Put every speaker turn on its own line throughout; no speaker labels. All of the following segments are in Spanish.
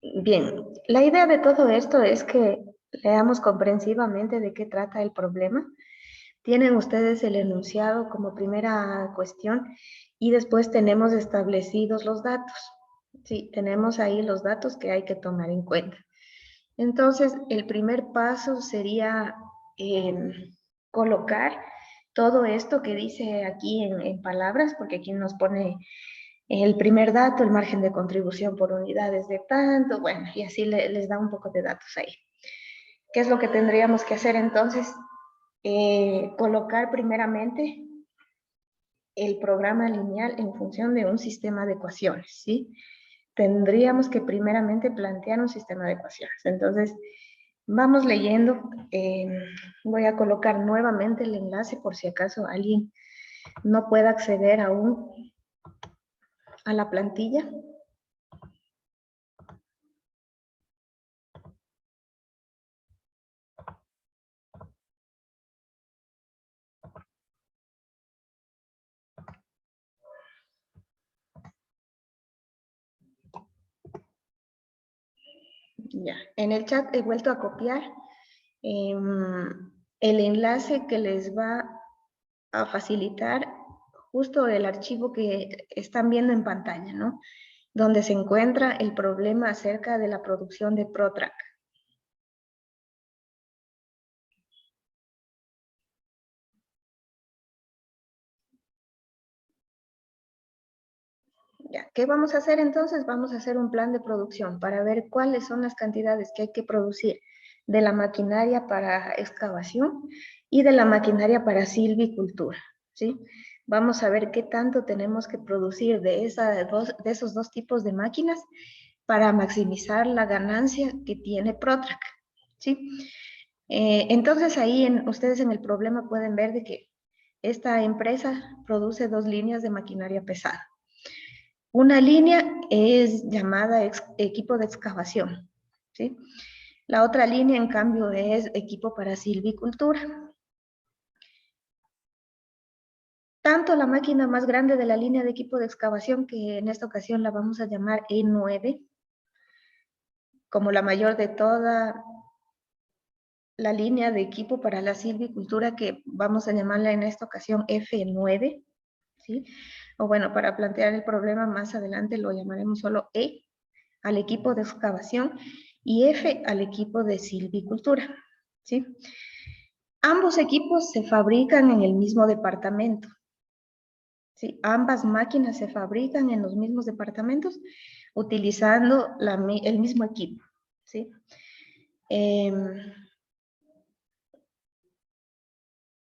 Bien, la idea de todo esto es que leamos comprensivamente de qué trata el problema. Tienen ustedes el enunciado como primera cuestión y después tenemos establecidos los datos. Sí, tenemos ahí los datos que hay que tomar en cuenta. Entonces, el primer paso sería colocar todo esto que dice aquí en palabras, porque aquí nos pone el primer dato, el margen de contribución por unidades de tanto, bueno, y así les da un poco de datos ahí. ¿Qué es lo que tendríamos que hacer entonces? Colocar primeramente el programa lineal en función de un sistema de ecuaciones, ¿sí? Tendríamos que primeramente plantear un sistema de ecuaciones. Entonces, vamos leyendo. Voy a colocar nuevamente el enlace por si acaso alguien no pueda acceder aún a la plantilla. Ya, en el chat he vuelto a copiar el enlace que les va a facilitar justo el archivo que están viendo en pantalla, ¿no? Donde se encuentra el problema acerca de la producción de ProTrack. Ya, ¿qué vamos a hacer entonces? Vamos a hacer un plan de producción para ver cuáles son las cantidades que hay que producir de la maquinaria para excavación y de la maquinaria para silvicultura, ¿sí? Vamos a ver qué tanto tenemos que producir de esos dos tipos de máquinas para maximizar la ganancia que tiene ProTrack, ¿sí? Entonces ahí ustedes en el problema pueden ver de que esta empresa produce dos líneas de maquinaria pesada. Una línea es llamada equipo de excavación, ¿sí? La otra línea, en cambio, es equipo para silvicultura. Tanto la máquina más grande de la línea de equipo de excavación, que en esta ocasión la vamos a llamar E9, como la mayor de toda la línea de equipo para la silvicultura, que vamos a llamarla en esta ocasión F9, ¿sí? O bueno, para plantear el problema más adelante lo llamaremos solo E al equipo de excavación y F al equipo de silvicultura, ¿sí? Ambos equipos se fabrican en el mismo departamento, ¿sí? Ambas máquinas se fabrican en los mismos departamentos utilizando el mismo equipo, ¿sí?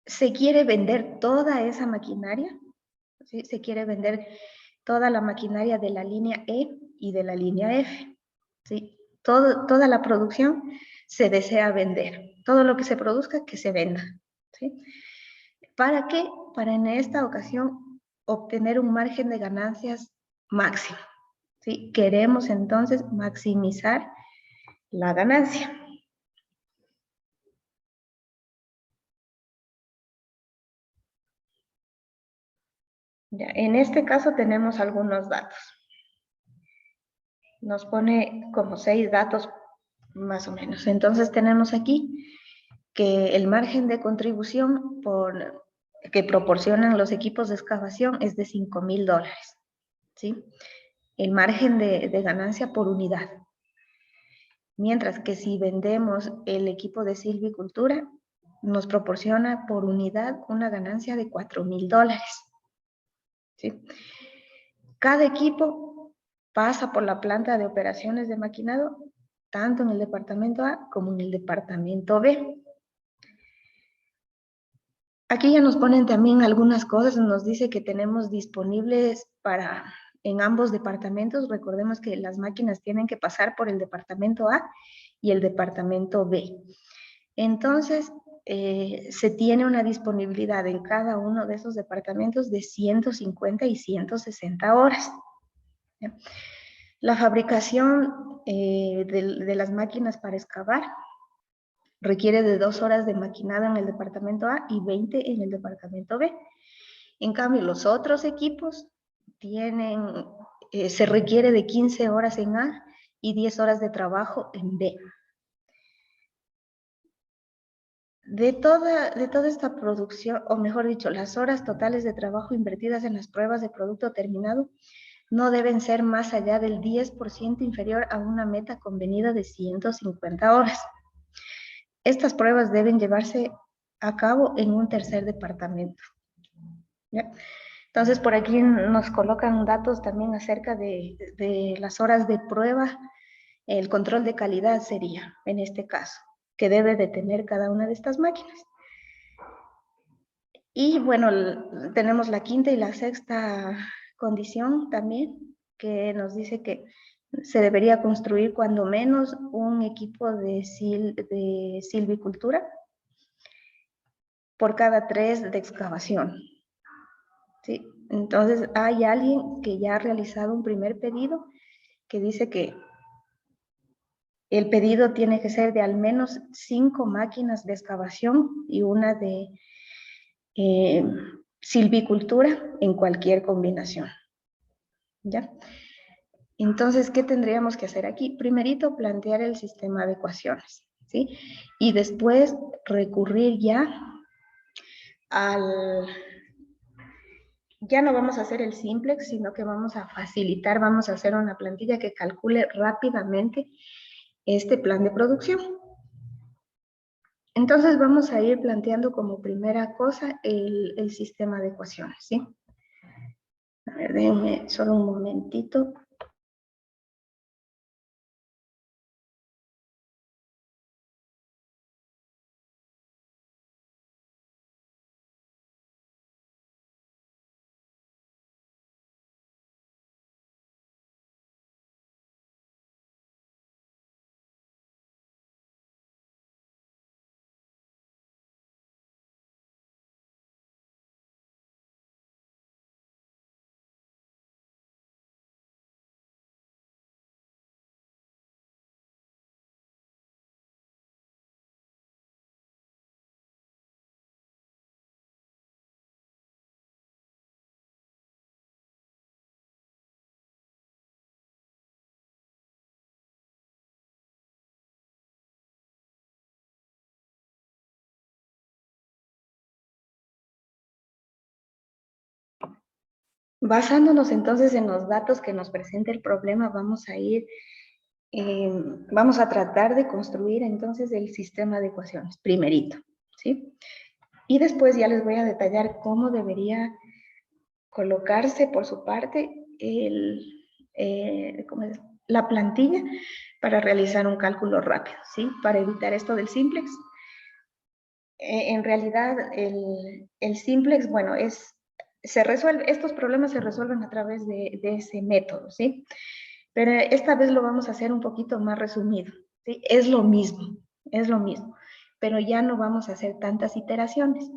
Se quiere vender toda esa maquinaria, ¿sí? Se quiere vender toda la maquinaria de la línea E y de la línea F, ¿sí? Toda la producción se desea vender. Todo lo que se produzca, que se venda, ¿sí? ¿Para qué? Para en esta ocasión obtener un margen de ganancias máximo, ¿sí? Queremos entonces maximizar la ganancia. Ya, en este caso tenemos algunos datos. Nos pone como 6 datos más o menos. Entonces tenemos aquí que el margen de contribución que proporcionan los equipos de excavación es de $5,000, ¿sí? El margen de ganancia por unidad. Mientras que si vendemos el equipo de silvicultura, nos proporciona por unidad una ganancia de $4,000, ¿sí? Cada equipo pasa por la planta de operaciones de maquinado, tanto en el departamento A como en el departamento B. Aquí ya nos ponen también algunas cosas, nos dice que tenemos disponibles en ambos departamentos. Recordemos que las máquinas tienen que pasar por el departamento A y el departamento B. Entonces, se tiene una disponibilidad en cada uno de esos departamentos de 150 y 160 horas. ¿Ya? La fabricación de las máquinas para excavar requiere de 2 horas de maquinado en el departamento A y 20 en el departamento B. En cambio, los otros equipos se requiere de 15 horas en A y 10 horas de trabajo en B. De toda esta producción, o mejor dicho, las horas totales de trabajo invertidas en las pruebas de producto terminado no deben ser más allá del 10% inferior a una meta convenida de 150 horas. Estas pruebas deben llevarse a cabo en un tercer departamento. ¿Ya? Entonces, por aquí nos colocan datos también acerca de las horas de prueba. El control de calidad sería, en este caso, que debe de tener cada una de estas máquinas. Y bueno, tenemos la quinta y la sexta condición también, que nos dice que se debería construir cuando menos un equipo de silvicultura por cada 3 de excavación. ¿Sí? Entonces, hay alguien que ya ha realizado un primer pedido que dice que el pedido tiene que ser de al menos 5 máquinas de excavación y una de silvicultura en cualquier combinación. ¿Ya? Entonces, ¿qué tendríamos que hacer aquí? Primerito, plantear el sistema de ecuaciones, ¿sí? Y después recurrir ya ya no vamos a hacer el simplex, sino que vamos a facilitar, vamos a hacer una plantilla que calcule rápidamente este plan de producción. Entonces vamos a ir planteando como primera cosa el sistema de ecuaciones, ¿sí? A ver, déjenme solo un momentito. Basándonos entonces en los datos que nos presenta el problema, vamos a tratar de construir entonces el sistema de ecuaciones, primerito, ¿sí? Y después ya les voy a detallar cómo debería colocarse por su parte la plantilla para realizar un cálculo rápido, ¿sí? Para evitar esto del simplex. En realidad, el simplex, bueno, estos problemas se resuelven a través de ese método, ¿sí? Pero esta vez lo vamos a hacer un poquito más resumido, ¿sí? Es lo mismo, pero ya no vamos a hacer tantas iteraciones.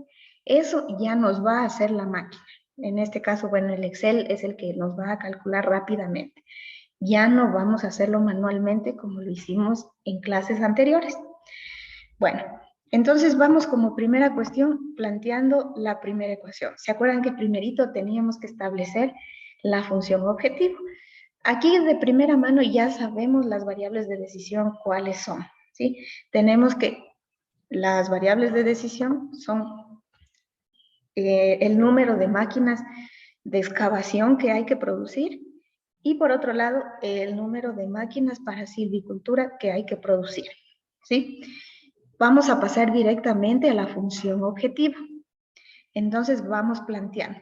Eso ya nos va a hacer la máquina. En este caso, bueno, el Excel es el que nos va a calcular rápidamente. Ya no vamos a hacerlo manualmente como lo hicimos en clases anteriores. Bueno, entonces vamos como primera cuestión planteando la primera ecuación. ¿Se acuerdan que primerito teníamos que establecer la función objetivo? Aquí de primera mano ya sabemos las variables de decisión cuáles son, ¿sí? Tenemos que las variables de decisión son el número de máquinas de excavación que hay que producir y por otro lado el número de máquinas para silvicultura que hay que producir, ¿sí? Vamos a pasar directamente a la función objetivo. Entonces vamos planteando.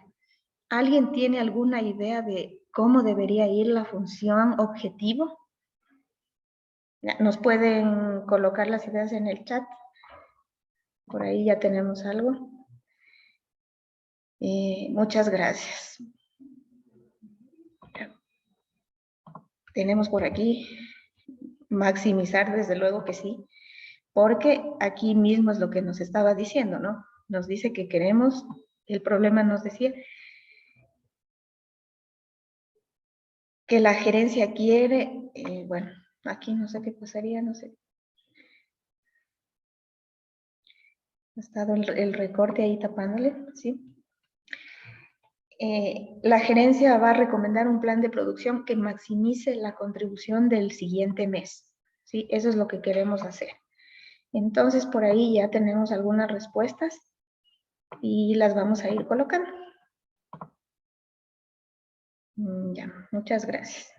¿Alguien tiene alguna idea de cómo debería ir la función objetivo? ¿Nos pueden colocar las ideas en el chat? Por ahí ya tenemos algo. Muchas gracias. Tenemos por aquí maximizar, desde luego que sí, porque aquí mismo es lo que nos estaba diciendo, ¿no? Nos dice que queremos, el problema nos decía que la gerencia quiere, bueno, aquí no sé qué pasaría, no sé. Ha estado el recorte ahí tapándole, ¿sí? la gerencia va a recomendar un plan de producción que maximice la contribución del siguiente mes. ¿Sí? Eso es lo que queremos hacer. Entonces, por ahí ya tenemos algunas respuestas y las vamos a ir colocando. Ya, muchas gracias.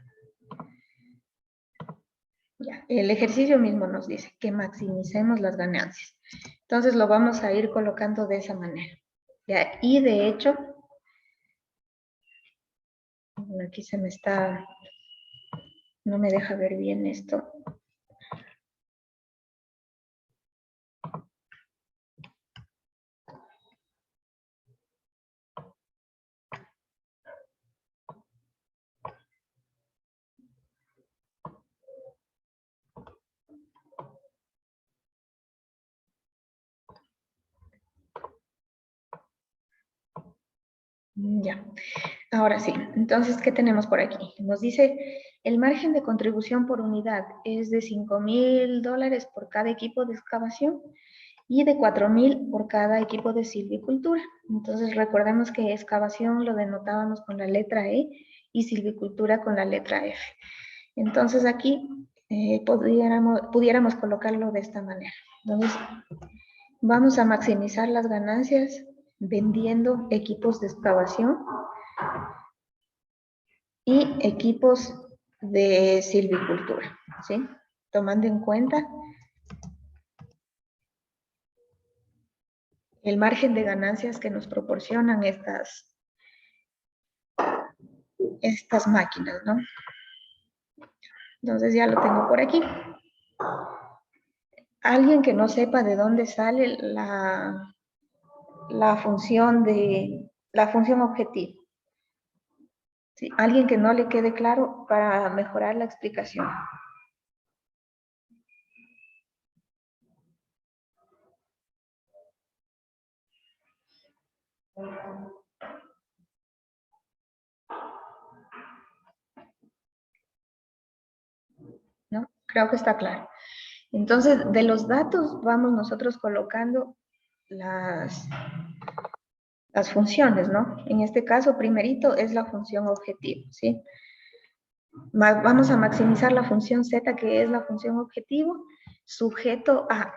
Ya, el ejercicio mismo nos dice que maximicemos las ganancias. Entonces lo vamos a ir colocando de esa manera. Ya, y de hecho, aquí se me está, no me deja ver bien esto. Ya, ahora sí. Entonces, ¿qué tenemos por aquí? Nos dice, el margen de contribución por unidad es de $5,000 por cada equipo de excavación y de 4,000 por cada equipo de silvicultura. Entonces, recordemos que excavación lo denotábamos con la letra E y silvicultura con la letra F. Entonces, aquí pudiéramos colocarlo de esta manera. Entonces, vamos a maximizar las ganancias vendiendo equipos de excavación y equipos de silvicultura, ¿sí? Tomando en cuenta el margen de ganancias que nos proporcionan estas máquinas, ¿no? Entonces ya lo tengo por aquí. Alguien que no sepa de dónde sale la función objetivo. ¿Sí? Alguien que no le quede claro para mejorar la explicación. ¿No? Creo que está claro. Entonces, de los datos vamos nosotros colocando las funciones, ¿no? En este caso, primerito es la función objetivo, ¿sí? Vamos a maximizar la función Z, que es la función objetivo, sujeto a.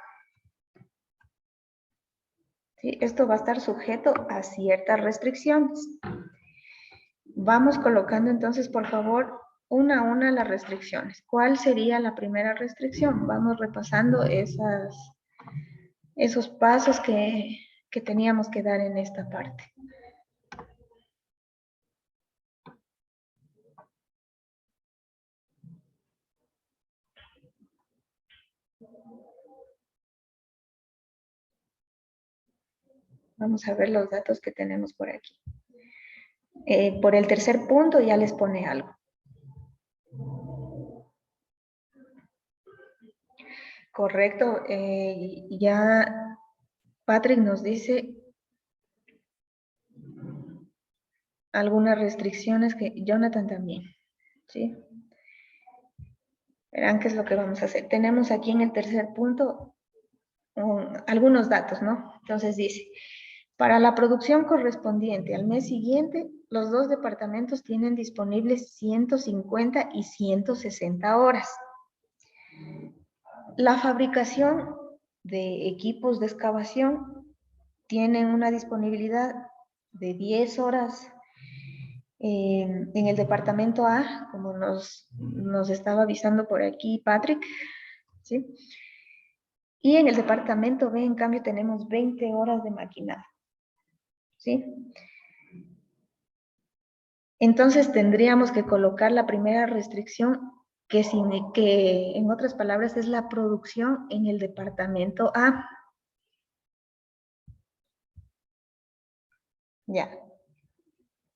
¿Sí? Esto va a estar sujeto a ciertas restricciones. Vamos colocando entonces, por favor, una a una las restricciones. ¿Cuál sería la primera restricción? Vamos repasando esos pasos que teníamos que dar en esta parte. Vamos a ver los datos que tenemos por aquí. Por el tercer punto ya les pone algo. Correcto. Ya Patrick nos dice algunas restricciones que Jonathan también, ¿sí? Verán qué es lo que vamos a hacer. Tenemos aquí en el tercer punto algunos datos, ¿no? Entonces dice, para la producción correspondiente al mes siguiente, los dos departamentos tienen disponibles 150 y 160 horas. La fabricación de equipos de excavación tienen una disponibilidad de 10 horas en el departamento A, como nos estaba avisando por aquí Patrick, ¿sí? Y en el departamento B, en cambio, tenemos 20 horas de maquinado, ¿sí? Entonces tendríamos que colocar la primera restricción, que en otras palabras es la producción en el departamento A. Ya.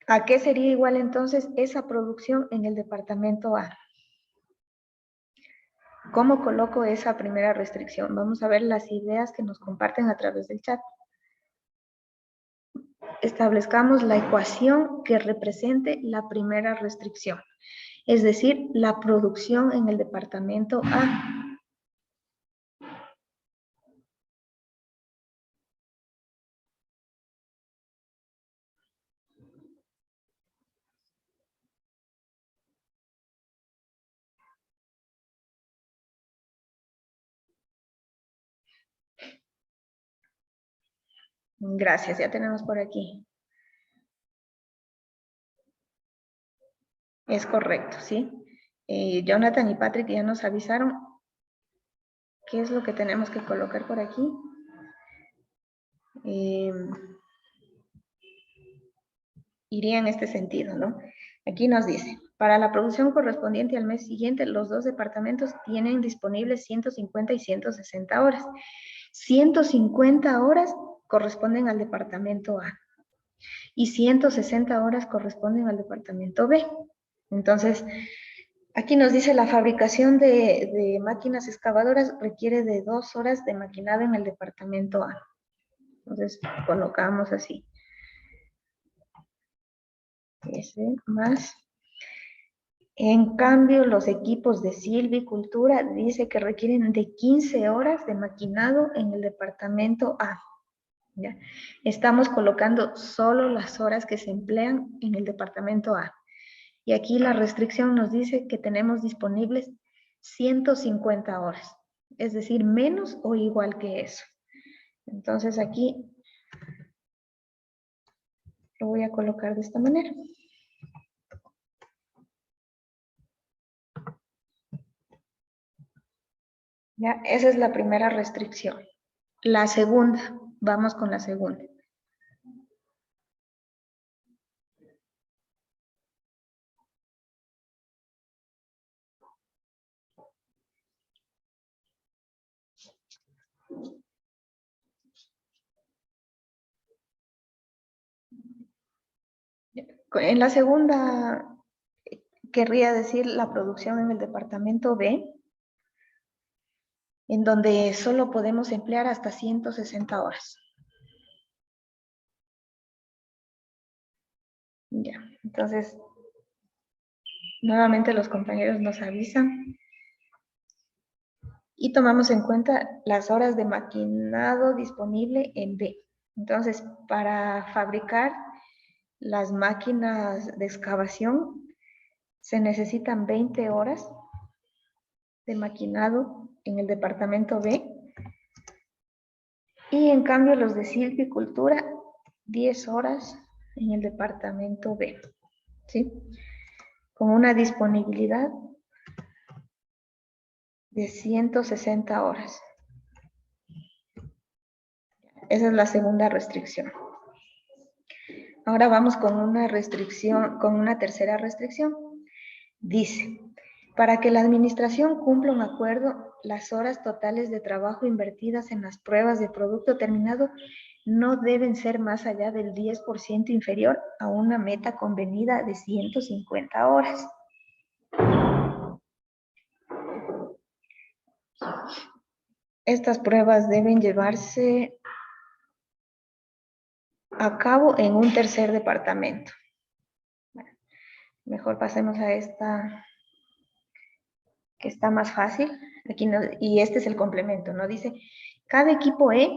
¿A qué sería igual entonces esa producción en el departamento A? ¿Cómo coloco esa primera restricción? Vamos a ver las ideas que nos comparten a través del chat. Establezcamos la ecuación que represente la primera restricción, es decir, la producción en el departamento A. Gracias, ya tenemos por aquí. Es correcto, ¿sí? Jonathan y Patrick ya nos avisaron qué es lo que tenemos que colocar por aquí. Iría en este sentido, ¿no? Aquí nos dice, para la producción correspondiente al mes siguiente, los dos departamentos tienen disponibles 150 y 160 horas. 150 horas corresponden al departamento A y 160 horas corresponden al departamento B. Entonces, aquí nos dice la fabricación de máquinas excavadoras requiere de 2 horas de maquinado en el departamento A. Entonces, colocamos así. Ese más. En cambio, los equipos de silvicultura dice que requieren de 15 horas de maquinado en el departamento A. ¿Ya? Estamos colocando solo las horas que se emplean en el departamento A. Y aquí la restricción nos dice que tenemos disponibles 150 horas, es decir, menos o igual que eso. Entonces aquí lo voy a colocar de esta manera. ¿Ya? Esa es la primera restricción. La segunda, vamos con la segunda. En la segunda, querría decir la producción en el departamento B, en donde solo podemos emplear hasta 160 horas. Ya, entonces, nuevamente los compañeros nos avisan y tomamos en cuenta las horas de maquinado disponible en B. Entonces, para fabricar las máquinas de excavación se necesitan 20 horas de maquinado en el departamento B. Y en cambio los de silvicultura, 10 horas en el departamento B, ¿sí? Con una disponibilidad de 160 horas. Esa es la segunda restricción. Ahora vamos con una restricción, con una tercera restricción. Dice, para que la administración cumpla un acuerdo, las horas totales de trabajo invertidas en las pruebas de producto terminado no deben ser más allá del 10% inferior a una meta convenida de 150 horas. Estas pruebas deben llevarse a cabo en un tercer departamento. Mejor pasemos a esta, que está más fácil. Aquí no, y este es el complemento, ¿no? Dice, cada equipo E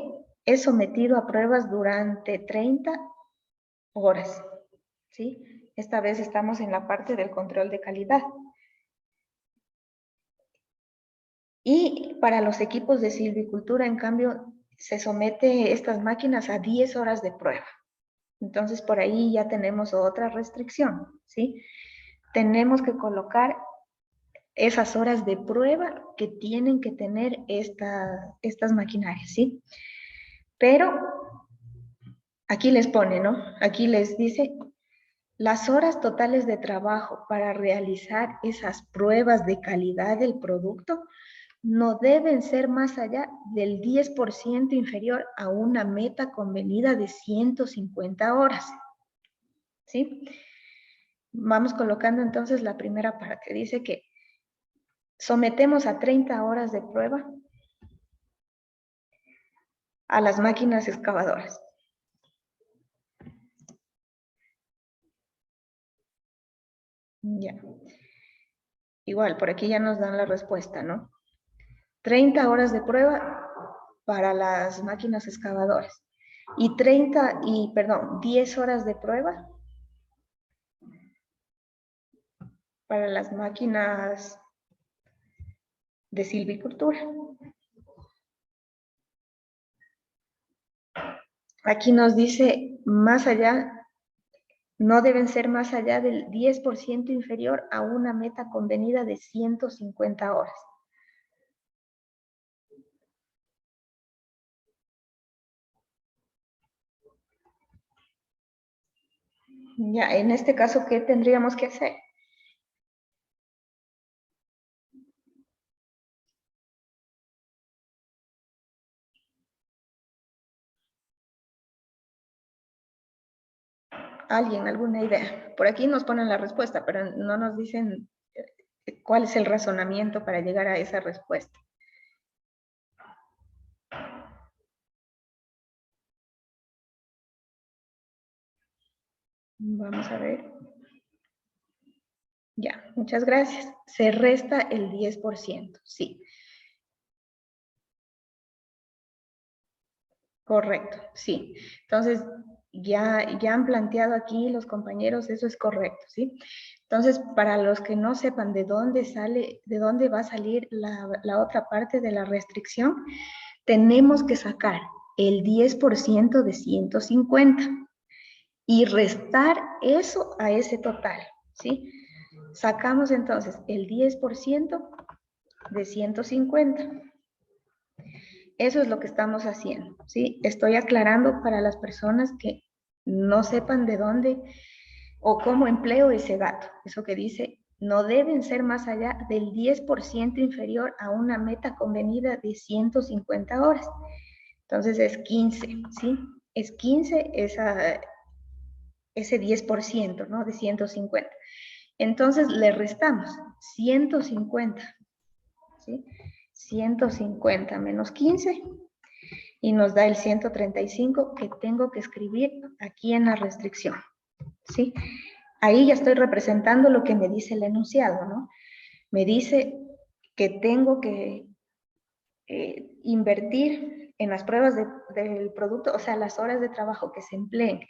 es sometido a pruebas durante 30 horas, ¿sí? Esta vez estamos en la parte del control de calidad. Y para los equipos de silvicultura, en cambio, se somete estas máquinas a 10 horas de prueba. Entonces, por ahí ya tenemos otra restricción, ¿sí? Tenemos que colocar esas horas de prueba que tienen que tener estas maquinarias, ¿sí? Pero aquí les pone, ¿no? Aquí les dice, las horas totales de trabajo para realizar esas pruebas de calidad del producto no deben ser más allá del 10% inferior a una meta convenida de 150 horas. ¿Sí? Vamos colocando entonces la primera parte. Dice que sometemos a 30 horas de prueba a las máquinas excavadoras. Ya. Igual, por aquí ya nos dan la respuesta, ¿no? 30 horas de prueba para las máquinas excavadoras. Y 10 horas de prueba para las máquinas de silvicultura. Aquí nos dice más allá, no deben ser más allá del 10% inferior a una meta convenida de 150 horas. Ya, en este caso, ¿qué tendríamos que hacer? ¿Alguien, alguna idea? Por aquí nos ponen la respuesta, pero no nos dicen cuál es el razonamiento para llegar a esa respuesta. Vamos a ver. Ya, muchas gracias. Se resta el 10%, sí. Correcto, sí. Entonces, ya han planteado aquí los compañeros, eso es correcto, ¿sí? Entonces, para los que no sepan de dónde sale, de dónde va a salir la otra parte de la restricción, tenemos que sacar el 10% de 150 y restar eso a ese total, ¿sí? Sacamos entonces el 10% de 150. Eso es lo que estamos haciendo, ¿sí? Estoy aclarando para las personas que no sepan de dónde o cómo empleo ese dato. Eso que dice, no deben ser más allá del 10% inferior a una meta convenida de 150 horas. Entonces es 15, ¿sí? Es 15 ese 10%, ¿no? De 150. Entonces le restamos 150, ¿sí? 150 menos 15 y nos da el 135 que tengo que escribir aquí en la restricción, ¿sí? Ahí ya estoy representando lo que me dice el enunciado, ¿no? Me dice que tengo que invertir en las pruebas del producto, o sea, las horas de trabajo que se empleen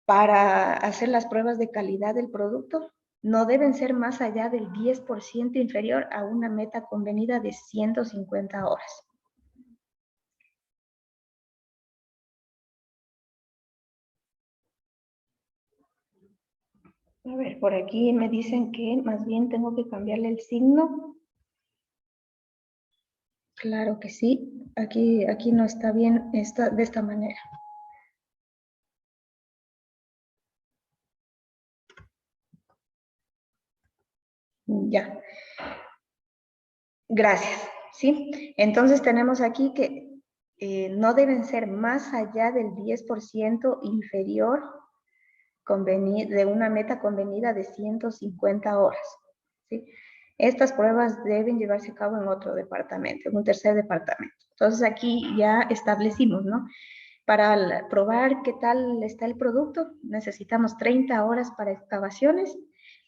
para hacer las pruebas de calidad del producto no deben ser más allá del 10% inferior a una meta convenida de 150 horas. A ver, por aquí me dicen que más bien tengo que cambiarle el signo. Claro que sí. Aquí no está bien de esta manera. Ya. Gracias. ¿Sí? Entonces tenemos aquí que no deben ser más allá del 10% inferior de una meta convenida de 150 horas. ¿Sí? Estas pruebas deben llevarse a cabo en otro departamento, en un tercer departamento. Entonces aquí ya establecimos, ¿no? Para probar qué tal está el producto, necesitamos 30 horas para excavaciones,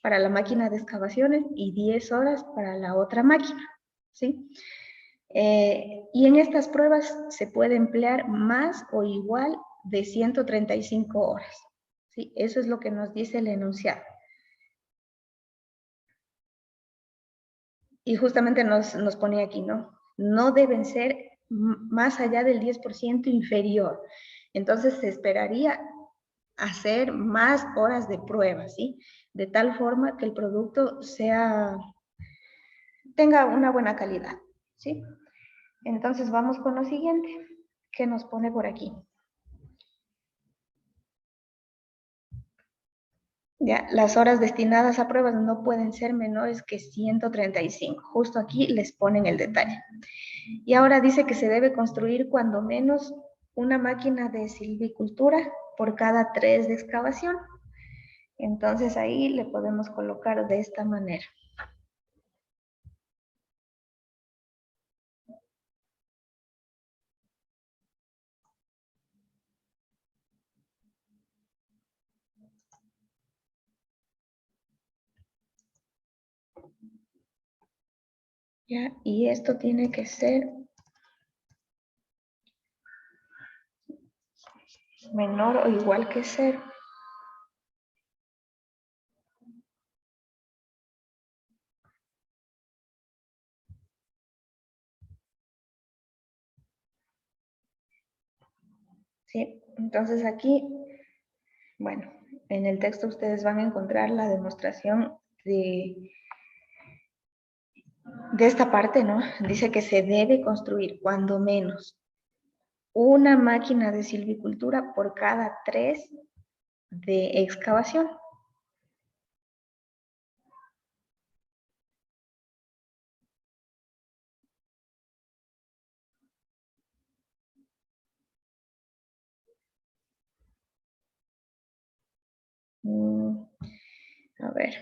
para la máquina de excavaciones y 10 horas para la otra máquina, ¿sí? Y en estas pruebas se puede emplear más o igual de 135 horas, ¿sí? Eso es lo que nos dice el enunciado. Y justamente nos pone aquí, ¿no? No deben ser más allá del 10% inferior. Entonces se esperaría hacer más horas de prueba, ¿sí? De tal forma que el producto tenga una buena calidad, ¿sí? Entonces vamos con lo siguiente, que nos pone por aquí. Ya, las horas destinadas a pruebas no pueden ser menores que 135. Justo aquí les ponen el detalle. Y ahora dice que se debe construir cuando menos una máquina de silvicultura por cada 3 de excavación. Entonces ahí le podemos colocar de esta manera. ¿Ya? Y esto tiene que ser menor o igual que 0. ¿sí? Entonces aquí, bueno, en el texto ustedes van a encontrar la demostración de esta parte, ¿no? Dice que se debe construir cuando menos una máquina de silvicultura por cada 3 de excavación. A ver.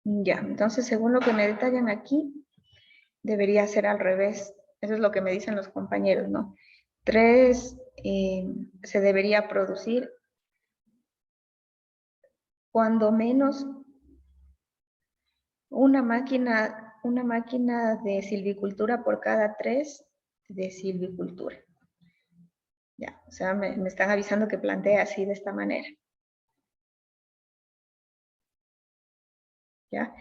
Ya, entonces según lo que me detallan aquí, debería ser al revés. Eso es lo que me dicen los compañeros, ¿no? 3 se debería producir cuando menos una máquina de silvicultura por cada 3 de silvicultura. Ya, o sea, me están avisando que plantea así de esta manera. ¿Ya?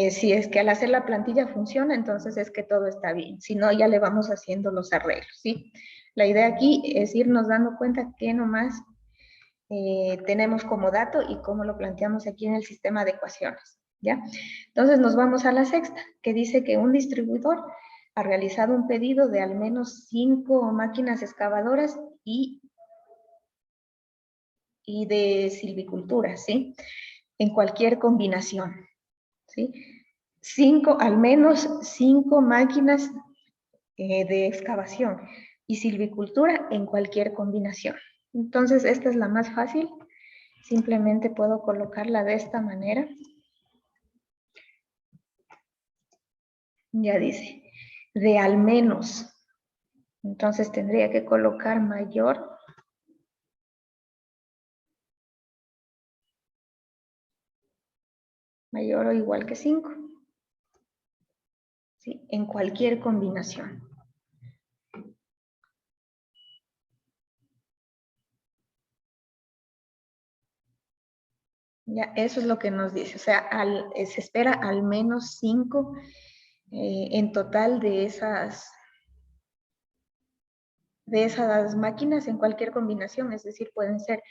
Si es que al hacer la plantilla funciona, entonces es que todo está bien. Si no, ya le vamos haciendo los arreglos, ¿sí? La idea aquí es irnos dando cuenta que nomás tenemos como dato y cómo lo planteamos aquí en el sistema de ecuaciones, ¿ya? Entonces nos vamos a la sexta, que dice que un distribuidor ha realizado un pedido de al menos 5 máquinas excavadoras y de silvicultura, ¿sí? En cualquier combinación, ¿sí? Al menos 5 máquinas de excavación y silvicultura en cualquier combinación. Entonces, esta es la más fácil. Simplemente puedo colocarla de esta manera. Ya dice, de al menos. Entonces, tendría que colocar mayor o igual que 5. ¿Sí? En cualquier combinación. Ya, eso es lo que nos dice. O sea, se espera al menos 5 en total de esas máquinas en cualquier combinación, es decir, pueden ser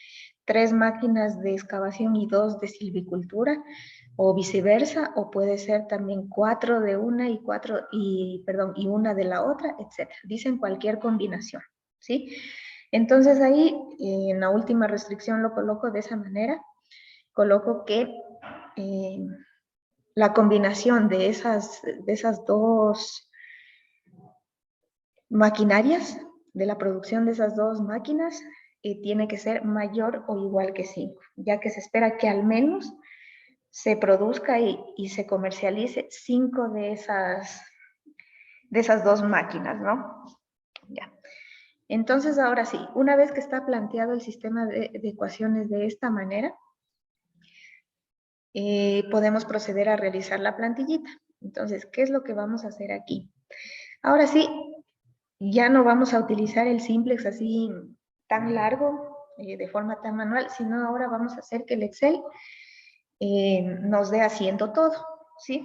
3 máquinas de excavación y 2 de silvicultura, o viceversa, o puede ser también 4 de una y una de la otra, etc. Dicen cualquier combinación, ¿sí? Entonces ahí, en la última restricción lo coloco de esa manera, coloco que la combinación de esas 2 maquinarias, de la producción de esas 2 máquinas, tiene que ser mayor o igual que 5, ya que se espera que al menos se produzca y se comercialice 5 de esas 2 máquinas, ¿no? Ya. Entonces, ahora sí, una vez que está planteado el sistema de ecuaciones de esta manera, podemos proceder a realizar la plantillita. Entonces, ¿qué es lo que vamos a hacer aquí? Ahora sí, ya no vamos a utilizar el simplex así tan largo, de forma tan manual, sino ahora vamos a hacer que el Excel nos dé haciendo todo, ¿sí?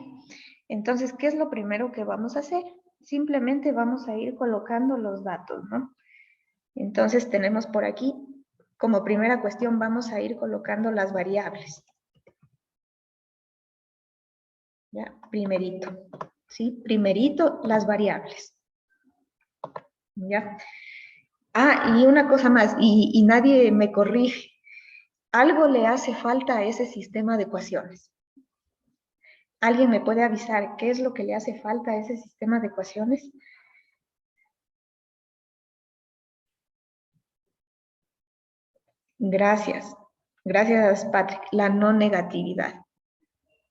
Entonces, ¿qué es lo primero que vamos a hacer? Simplemente vamos a ir colocando los datos, ¿no? Entonces, tenemos por aquí, como primera cuestión, vamos a ir colocando las variables. ¿Ya? Primerito, ¿sí? Primerito, las variables. ¿Ya? Ah, y una cosa más, y nadie me corrige. Algo le hace falta a ese sistema de ecuaciones. ¿Alguien me puede avisar qué es lo que le hace falta a ese sistema de ecuaciones? Gracias. Gracias, Patrick. La no negatividad.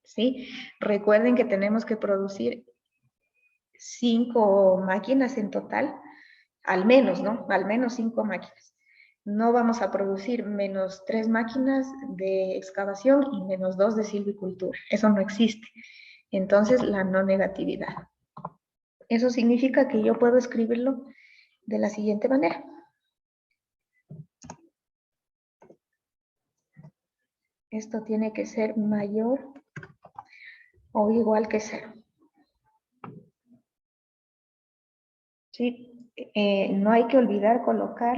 ¿Sí? Recuerden que tenemos que producir 5 máquinas en total, al menos, ¿no? Al menos 5 máquinas. no vamos a producir menos 3 máquinas de excavación y menos 2 de silvicultura. Eso no existe. Entonces, la no negatividad. Eso significa que yo puedo escribirlo de la siguiente manera. Esto tiene que ser mayor o igual que 0. ¿Sí? No hay que olvidar colocar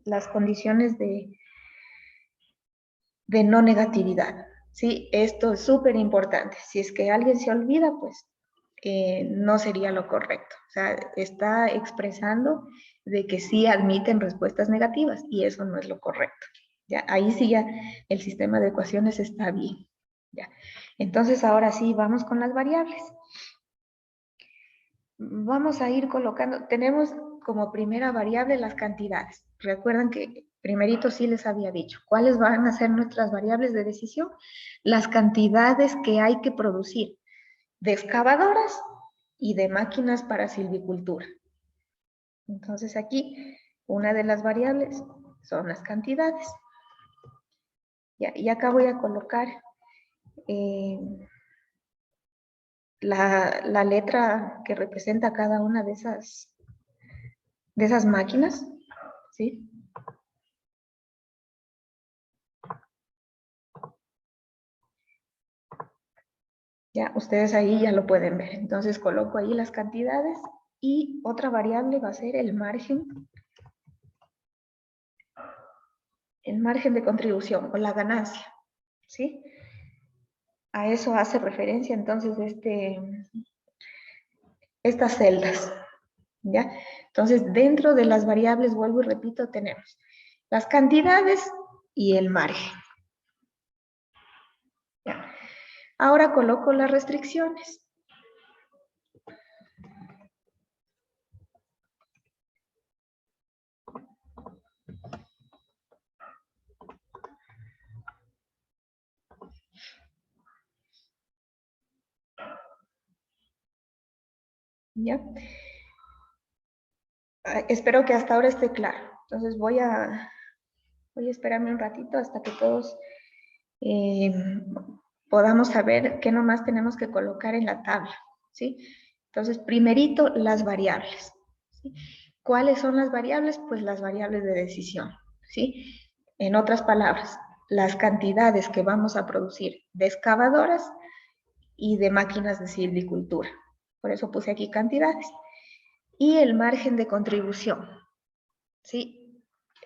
las condiciones de no negatividad. ¿Sí? Esto es súper importante. Si es que alguien se olvida, pues no sería lo correcto. O sea, está expresando de que sí admiten respuestas negativas y eso no es lo correcto. ¿Ya? Ahí sí ya el sistema de ecuaciones está bien. ¿Ya? Entonces, ahora sí, vamos con las variables. Vamos a ir colocando, tenemos como primera variable las cantidades. Recuerdan que primerito sí les había dicho, ¿cuáles van a ser nuestras variables de decisión? Las cantidades que hay que producir de excavadoras y de máquinas para silvicultura. Entonces aquí, una de las variables son las cantidades. Y acá voy a colocar la letra que representa cada una de esas máquinas, ¿sí? Ya, ustedes ahí ya lo pueden ver. Entonces coloco ahí las cantidades y otra variable va a ser el margen de contribución o la ganancia, ¿sí? A eso hace referencia entonces estas celdas, ¿ya? Entonces, dentro de las variables, vuelvo y repito, tenemos las cantidades y el margen. ¿Ya? Ahora coloco las restricciones. ¿Ya? Espero que hasta ahora esté claro. Entonces voy a esperarme un ratito hasta que todos podamos saber qué nomás tenemos que colocar en la tabla, ¿sí? Entonces, primerito, las variables, ¿sí? ¿Cuáles son las variables? Pues las variables de decisión, ¿sí? En otras palabras, las cantidades que vamos a producir de excavadoras y de máquinas de silvicultura. Por eso puse aquí cantidades. Y el margen de contribución, ¿sí?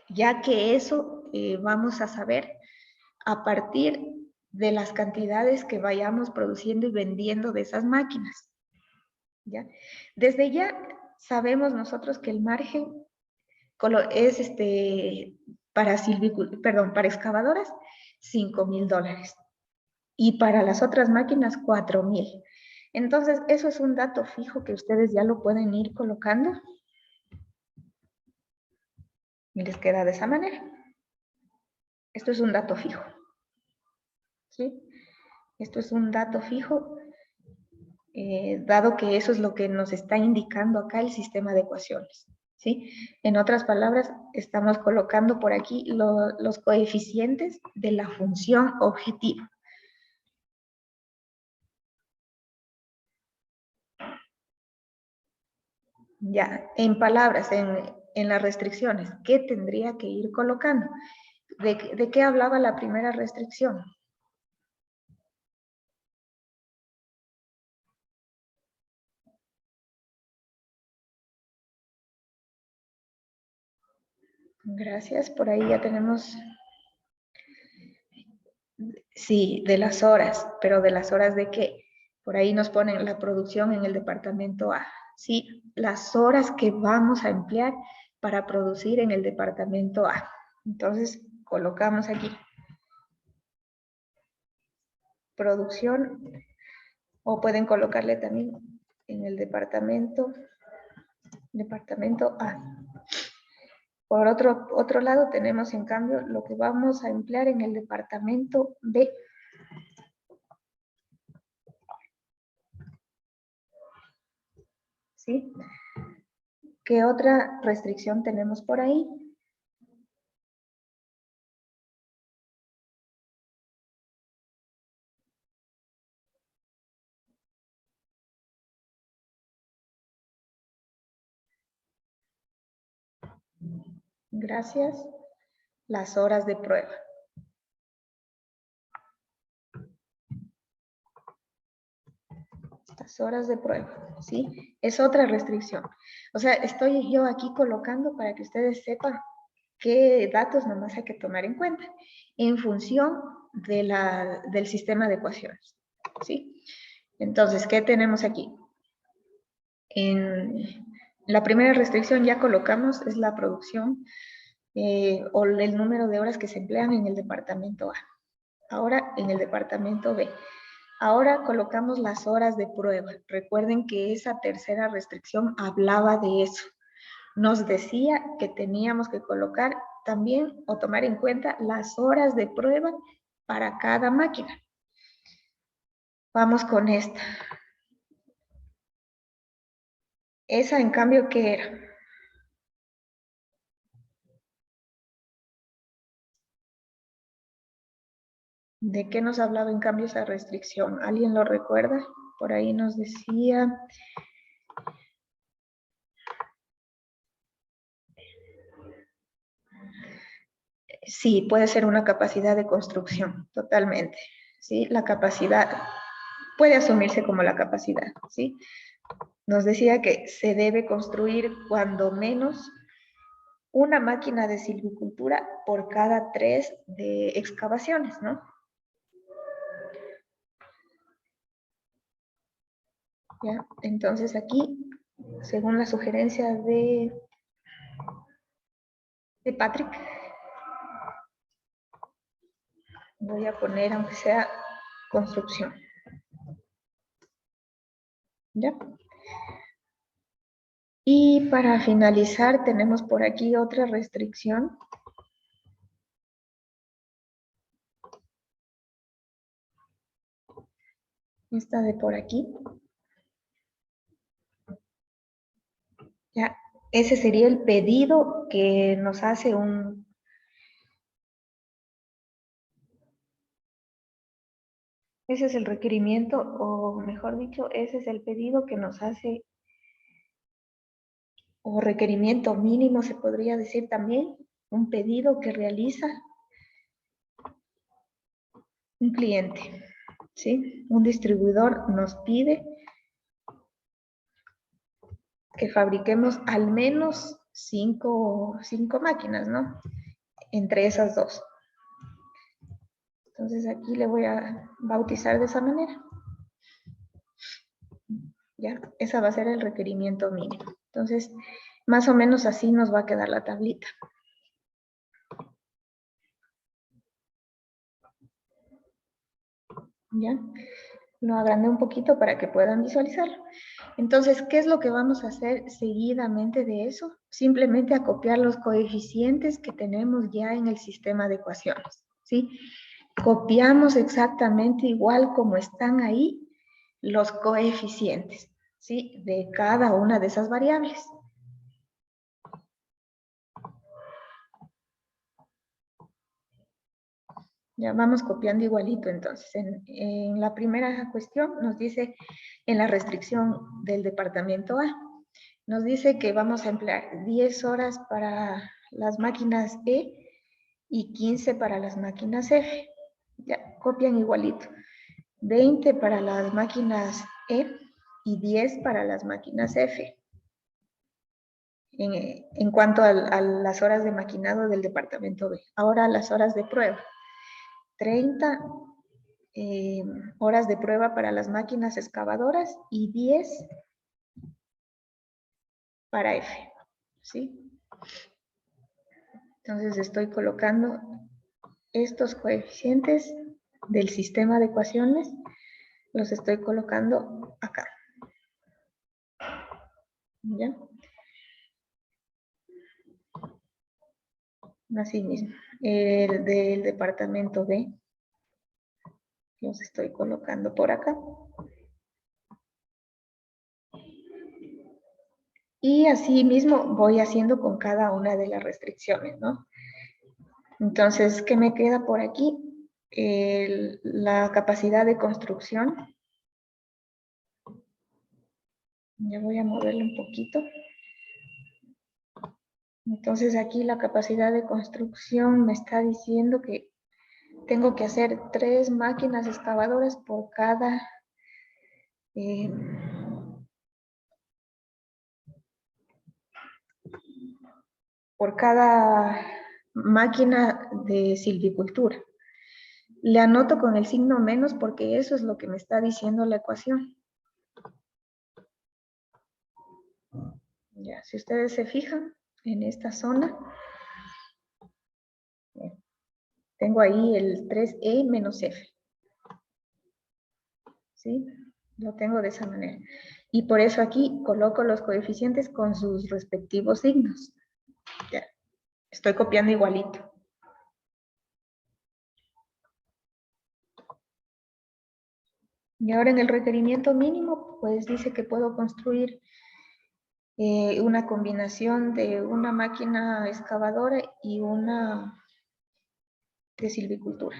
Ya que eso vamos a saber a partir de las cantidades que vayamos produciendo y vendiendo de esas máquinas. ¿Ya? Desde ya sabemos nosotros que el margen es para excavadoras, $5,000. Y para las otras máquinas, 4,000. Entonces, eso es un dato fijo que ustedes ya lo pueden ir colocando. Y les queda de esa manera. Esto es un dato fijo. ¿Sí? Esto es un dato fijo, dado que eso es lo que nos está indicando acá el sistema de ecuaciones. ¿Sí? En otras palabras, estamos colocando por aquí los coeficientes de la función objetiva. Ya, en palabras, en las restricciones, ¿qué tendría que ir colocando? ¿De qué hablaba la primera restricción? Gracias, por ahí ya tenemos, sí, de las horas, pero ¿de las horas de qué? Por ahí nos ponen la producción en el departamento A, ¿sí? Las horas que vamos a emplear para producir en el departamento A. Entonces, colocamos aquí producción, o pueden colocarle también en el departamento A. Por otro lado, tenemos en cambio lo que vamos a emplear en el departamento B. ¿Sí? ¿Qué otra restricción tenemos por ahí? Gracias. Las horas de prueba. Estas horas de prueba, ¿sí? Es otra restricción. O sea, estoy yo aquí colocando para que ustedes sepan qué datos nomás hay que tomar en cuenta en función del sistema de ecuaciones, ¿sí? Entonces, ¿qué tenemos aquí? En la primera restricción ya colocamos, es la producción o el número de horas que se emplean en el departamento A. Ahora en el departamento B. Ahora colocamos las horas de prueba. Recuerden que esa tercera restricción hablaba de eso. Nos decía que teníamos que colocar también o tomar en cuenta las horas de prueba para cada máquina. Vamos con esta. Esa, en cambio, ¿qué era? ¿De qué nos hablaba en cambio esa restricción? ¿Alguien lo recuerda? Por ahí nos decía... Sí, puede ser una capacidad de construcción, totalmente. ¿Sí? La capacidad puede asumirse como la capacidad, ¿sí? Nos decía que se debe construir cuando menos una máquina de silvicultura por cada 3 de excavaciones, ¿no? ¿Ya? Entonces aquí, según la sugerencia de Patrick, voy a poner, aunque sea construcción. ¿Ya? Y para finalizar, tenemos por aquí otra restricción. Esta de por aquí. Ya, ese sería el pedido que nos hace un... Ese es el requerimiento, o mejor dicho, ese es el pedido que nos hace, o requerimiento mínimo se podría decir también, un pedido que realiza un cliente, ¿sí? Un distribuidor nos pide que fabriquemos al menos cinco máquinas, ¿no? Entre esas dos. Entonces aquí le voy a bautizar de esa manera. ¿Ya? Esa va a ser el requerimiento mínimo. Entonces, más o menos así nos va a quedar la tablita. ¿Ya? Lo agrandé un poquito para que puedan visualizarlo. Entonces, ¿qué es lo que vamos a hacer seguidamente de eso? Simplemente acopiar los coeficientes que tenemos ya en el sistema de ecuaciones, ¿sí? Copiamos exactamente igual como están ahí los coeficientes, ¿sí? De cada una de esas variables. Ya vamos copiando igualito entonces. En la primera cuestión nos dice, en la restricción del departamento A, nos dice que vamos a emplear 10 horas para las máquinas E y 15 para las máquinas F. Ya, copian igualito. 20 para las máquinas E y 10 para las máquinas F. En cuanto a las horas de maquinado del departamento B. Ahora las horas de prueba. 30 horas de prueba para las máquinas excavadoras y 10 para F, ¿sí? Entonces estoy colocando estos coeficientes del sistema de ecuaciones, los estoy colocando acá. ¿Ya? Así mismo. El del departamento B, los estoy colocando por acá. Y así mismo voy haciendo con cada una de las restricciones, ¿no? Entonces, ¿qué me queda por aquí? La capacidad de construcción. Ya voy a moverlo un poquito. Entonces aquí la capacidad de construcción me está diciendo que tengo que hacer 3 máquinas excavadoras eh, por cada máquina de silvicultura. Le anoto con el signo menos porque eso es lo que me está diciendo la ecuación. Ya, si ustedes se fijan en esta zona, tengo ahí el 3E menos F. ¿Sí? Lo tengo de esa manera. Y por eso aquí coloco los coeficientes con sus respectivos signos. Ya, estoy copiando igualito. Y ahora en el requerimiento mínimo, pues dice que puedo construir una combinación de una máquina excavadora y una de silvicultura.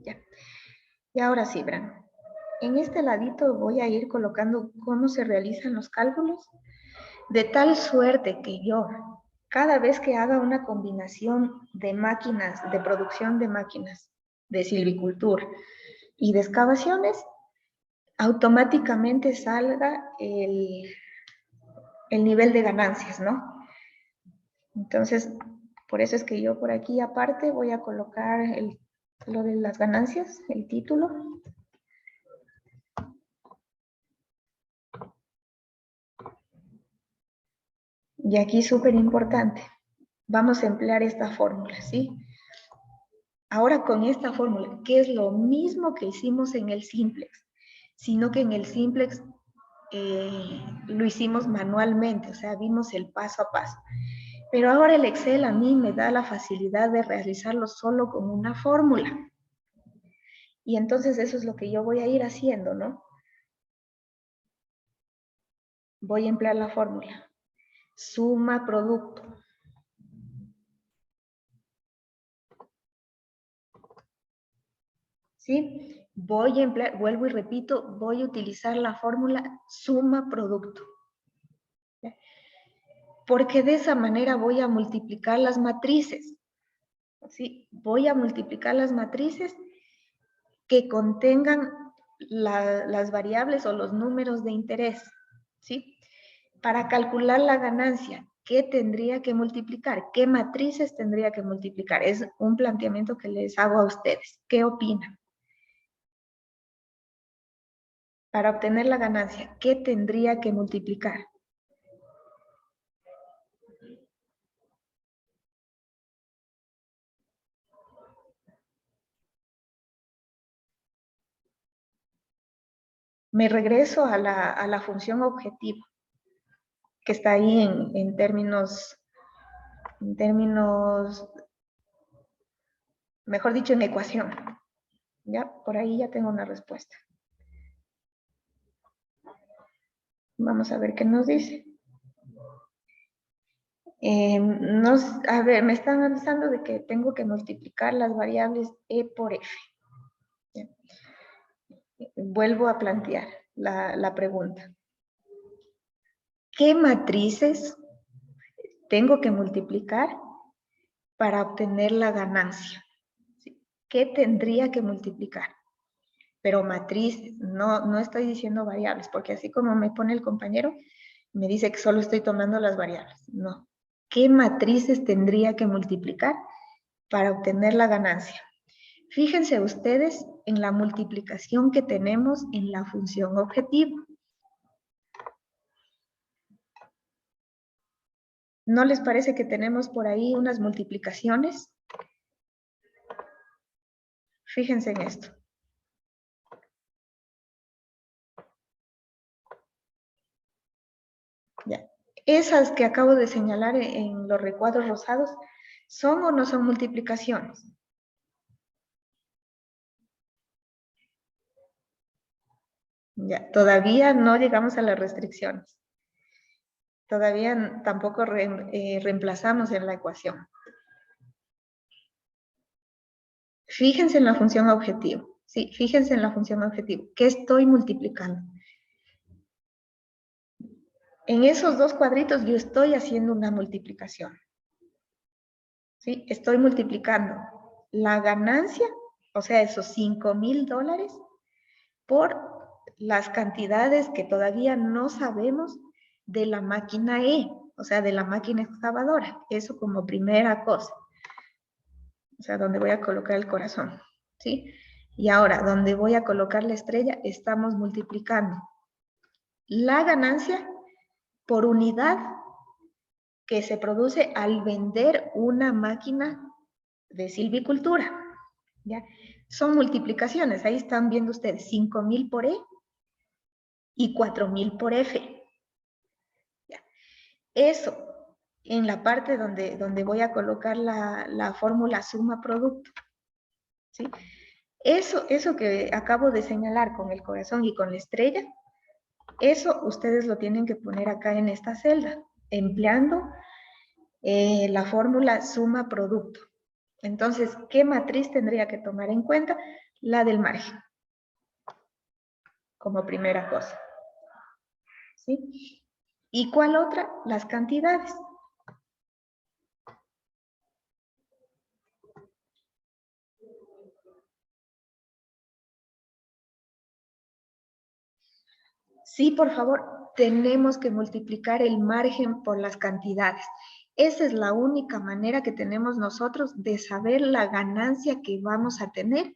Ya. Y ahora sí, Bran. En este ladito voy a ir colocando cómo se realizan los cálculos, de tal suerte que yo, cada vez que haga una combinación de máquinas, de producción de máquinas, de silvicultura y de excavaciones, automáticamente salga el nivel de ganancias, ¿no? Entonces, por eso es que yo por aquí aparte voy a colocar lo de las ganancias, el título. Y aquí súper importante, vamos a emplear esta fórmula, ¿sí? Ahora con esta fórmula, que es lo mismo que hicimos en el simplex, sino que en el simplex lo hicimos manualmente, o sea, vimos el paso a paso. Pero ahora el Excel a mí me da la facilidad de realizarlo solo con una fórmula. Y entonces eso es lo que yo voy a ir haciendo, ¿no? Voy a emplear la fórmula. Suma producto. ¿Sí? Voy a emplear, vuelvo y repito, voy a utilizar la fórmula suma producto. ¿Sí? Porque de esa manera voy a multiplicar las matrices. ¿Sí? Voy a multiplicar las matrices que contengan las variables o los números de interés. ¿Sí? Para calcular la ganancia, ¿qué tendría que multiplicar? ¿Qué matrices tendría que multiplicar? Es un planteamiento que les hago a ustedes. ¿Qué opinan? Para obtener la ganancia, ¿qué tendría que multiplicar? Me regreso a la función objetivo, que está ahí en términos, mejor dicho, en ecuación. Ya, por ahí ya tengo una respuesta. Vamos a ver qué nos dice. A ver, me están avisando de que tengo que multiplicar las variables E por F. ¿Ya? Vuelvo a plantear la pregunta. ¿Qué matrices tengo que multiplicar para obtener la ganancia? ¿Qué tendría que multiplicar? Pero matrices, no estoy diciendo variables, porque así como me pone el compañero, me dice que solo estoy tomando las variables. No. ¿Qué matrices tendría que multiplicar para obtener la ganancia? Fíjense ustedes en la multiplicación que tenemos en la función objetivo. ¿No les parece que tenemos por ahí unas multiplicaciones? Fíjense en esto. Ya. Esas que acabo de señalar en los recuadros rosados, ¿son o no son multiplicaciones? Ya, todavía no llegamos a las restricciones. Todavía tampoco reemplazamos en la ecuación. Fíjense en la función objetivo. Sí, fíjense en la función objetivo. ¿Qué estoy multiplicando? En esos dos cuadritos yo estoy haciendo una multiplicación. ¿Sí? Estoy multiplicando la ganancia, o sea, esos $5,000, por las cantidades que todavía no sabemos de la máquina E, o sea, de la máquina excavadora. Eso como primera cosa. O sea, donde voy a colocar el corazón, ¿sí? Y ahora, donde voy a colocar la estrella, estamos multiplicando la ganancia por unidad que se produce al vender una máquina de silvicultura, ¿ya? Son multiplicaciones, ahí están viendo ustedes, 5,000 por E y 4,000 por F. ¿Ya? Eso, en la parte donde voy a colocar la fórmula suma producto, ¿sí? Eso que acabo de señalar con el corazón y con la estrella, eso ustedes lo tienen que poner acá en esta celda, empleando la fórmula suma producto. Entonces, ¿qué matriz tendría que tomar en cuenta? La del margen, como primera cosa. ¿Sí? ¿Y cuál otra? Las cantidades. Sí, por favor, tenemos que multiplicar el margen por las cantidades. Esa es la única manera que tenemos nosotros de saber la ganancia que vamos a tener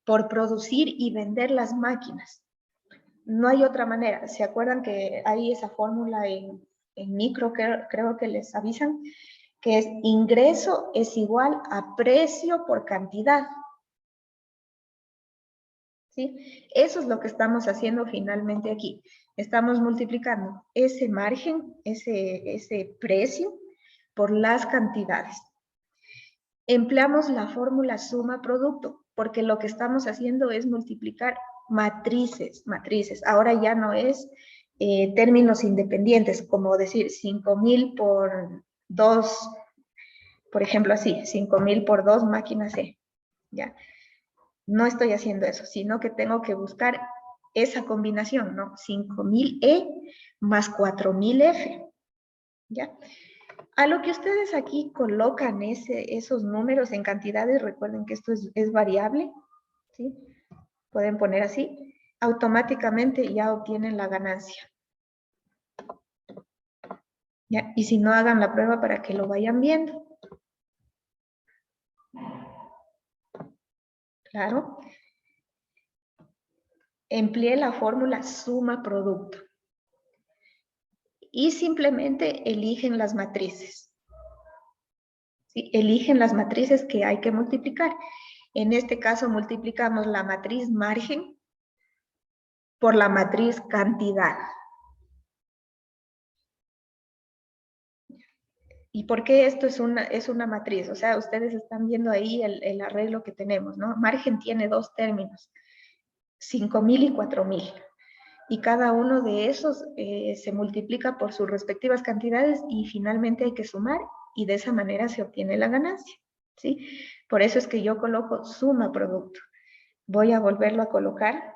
por producir y vender las máquinas. No hay otra manera. ¿Se acuerdan que hay esa fórmula en micro, creo que les avisan? Que es ingreso es igual a precio por cantidad. ¿Sí? Eso es lo que estamos haciendo finalmente aquí. Estamos multiplicando ese margen, ese precio, por las cantidades. Empleamos la fórmula suma producto, porque lo que estamos haciendo es multiplicar matrices. Ahora ya no es términos independientes, como decir 5,000 por 2, por ejemplo así, 5,000 por 2 máquinas C. ¿Ya? No estoy haciendo eso, sino que tengo que buscar esa combinación, ¿no? 5,000 E más 4,000 F. ¿Ya? A lo que ustedes aquí colocan esos números en cantidades, recuerden que esto es variable, ¿sí? Pueden poner así, automáticamente ya obtienen la ganancia. ¿Ya? Y si no, hagan la prueba para que lo vayan viendo. Claro. Empleé la fórmula suma producto. Y simplemente eligen las matrices. ¿Sí? Eligen las matrices que hay que multiplicar. En este caso multiplicamos la matriz margen por la matriz cantidad. ¿Y por qué esto es una matriz? O sea, ustedes están viendo ahí el arreglo que tenemos, ¿no? Margen tiene dos términos, 5,000 y 4,000. Y cada uno de esos se multiplica por sus respectivas cantidades y finalmente hay que sumar y de esa manera se obtiene la ganancia, ¿sí? Por eso es que yo coloco suma producto. Voy a volverlo a colocar.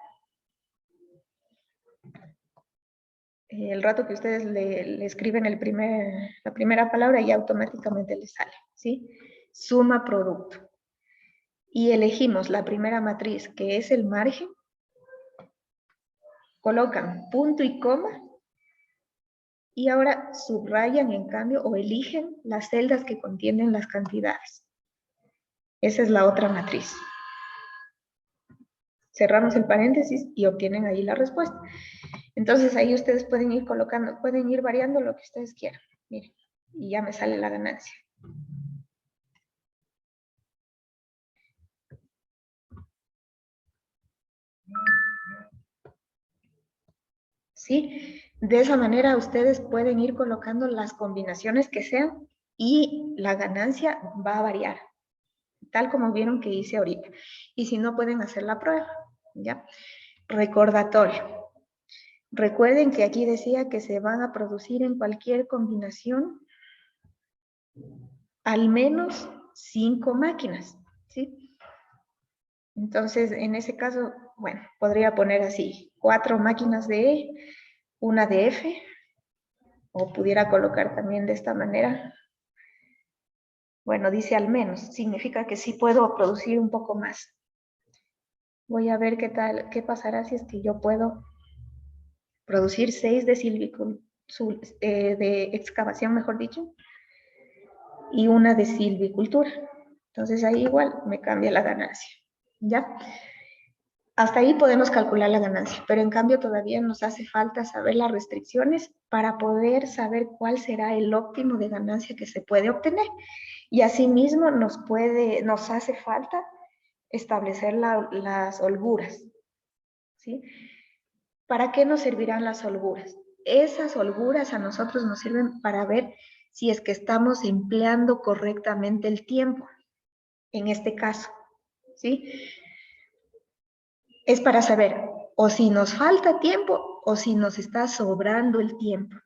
El rato que ustedes le escriben la primera palabra y automáticamente les sale, ¿sí? Suma producto. Y elegimos la primera matriz, que es el margen. Colocan punto y coma. Y ahora subrayan, en cambio, o eligen las celdas que contienen las cantidades. Esa es la otra matriz. Cerramos el paréntesis y obtienen ahí la respuesta. Entonces ahí ustedes pueden ir colocando, pueden ir variando lo que ustedes quieran. Miren, y ya me sale la ganancia. ¿Sí? De esa manera ustedes pueden ir colocando las combinaciones que sean y la ganancia va a variar, tal como vieron que hice ahorita. Y si no, pueden hacer la prueba, ¿ya? Recordatorio. Recuerden que aquí decía que se van a producir en cualquier combinación al menos 5 máquinas, ¿sí? Entonces, en ese caso, bueno, podría poner así, 4 máquinas de E, una de F, o pudiera colocar también de esta manera. Bueno, dice al menos, significa que sí puedo producir un poco más. Voy a ver qué tal, qué pasará si es que yo puedo producir 6 de excavación, mejor dicho, y una de silvicultura. Entonces ahí igual me cambia la ganancia, ¿ya? Hasta ahí podemos calcular la ganancia, pero en cambio todavía nos hace falta saber las restricciones para poder saber cuál será el óptimo de ganancia que se puede obtener. Y asimismo nos hace falta establecer las holguras, ¿sí? ¿Para qué nos servirán las holguras? Esas holguras a nosotros nos sirven para ver si es que estamos empleando correctamente el tiempo, en este caso, ¿sí? Es para saber o si nos falta tiempo o si nos está sobrando el tiempo.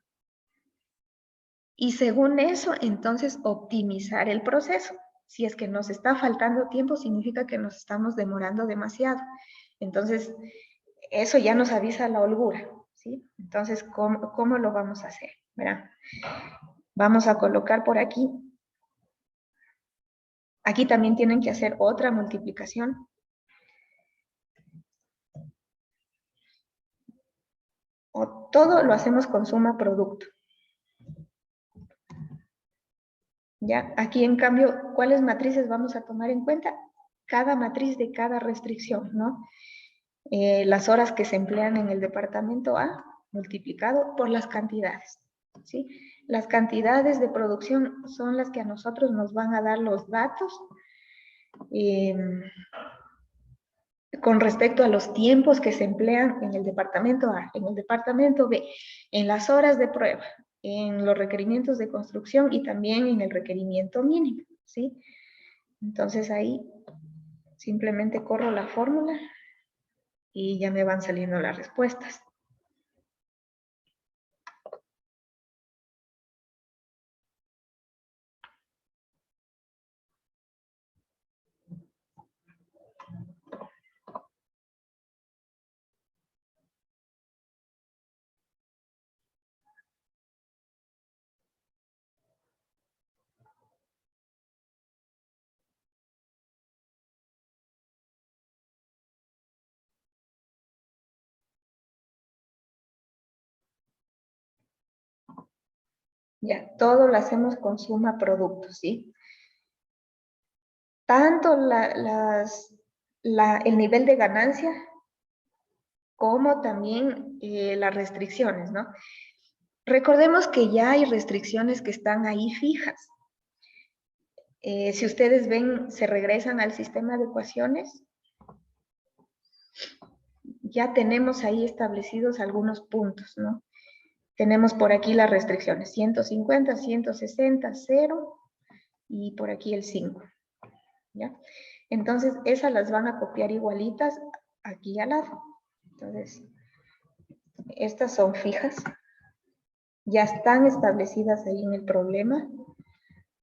Y según eso, entonces optimizar el proceso. Si es que nos está faltando tiempo, significa que nos estamos demorando demasiado. Entonces, eso ya nos avisa la holgura, ¿sí? Entonces, ¿cómo lo vamos a hacer? Verán, vamos a colocar por aquí. Aquí también tienen que hacer otra multiplicación. O todo lo hacemos con suma producto. ¿Ya? Aquí, en cambio, ¿cuáles matrices vamos a tomar en cuenta? Cada matriz de cada restricción, ¿no? Las horas que se emplean en el departamento A multiplicado por las cantidades, ¿sí? Las cantidades de producción son las que a nosotros nos van a dar los datos con respecto a los tiempos que se emplean en el departamento A, en el departamento B, en las horas de prueba, en los requerimientos de construcción y también en el requerimiento mínimo, ¿sí? Entonces ahí simplemente corro la fórmula y ya me van saliendo las respuestas. Ya, todo lo hacemos con suma producto, ¿sí? Tanto el nivel de ganancia como también las restricciones, ¿no? Recordemos que ya hay restricciones que están ahí fijas. Si ustedes ven, se regresan al sistema de ecuaciones, ya tenemos ahí establecidos algunos puntos, ¿no? Tenemos por aquí las restricciones, 150, 160, 0 y por aquí el 5, ¿ya? Entonces, esas las van a copiar igualitas aquí al lado. Entonces, estas son fijas, ya están establecidas ahí en el problema,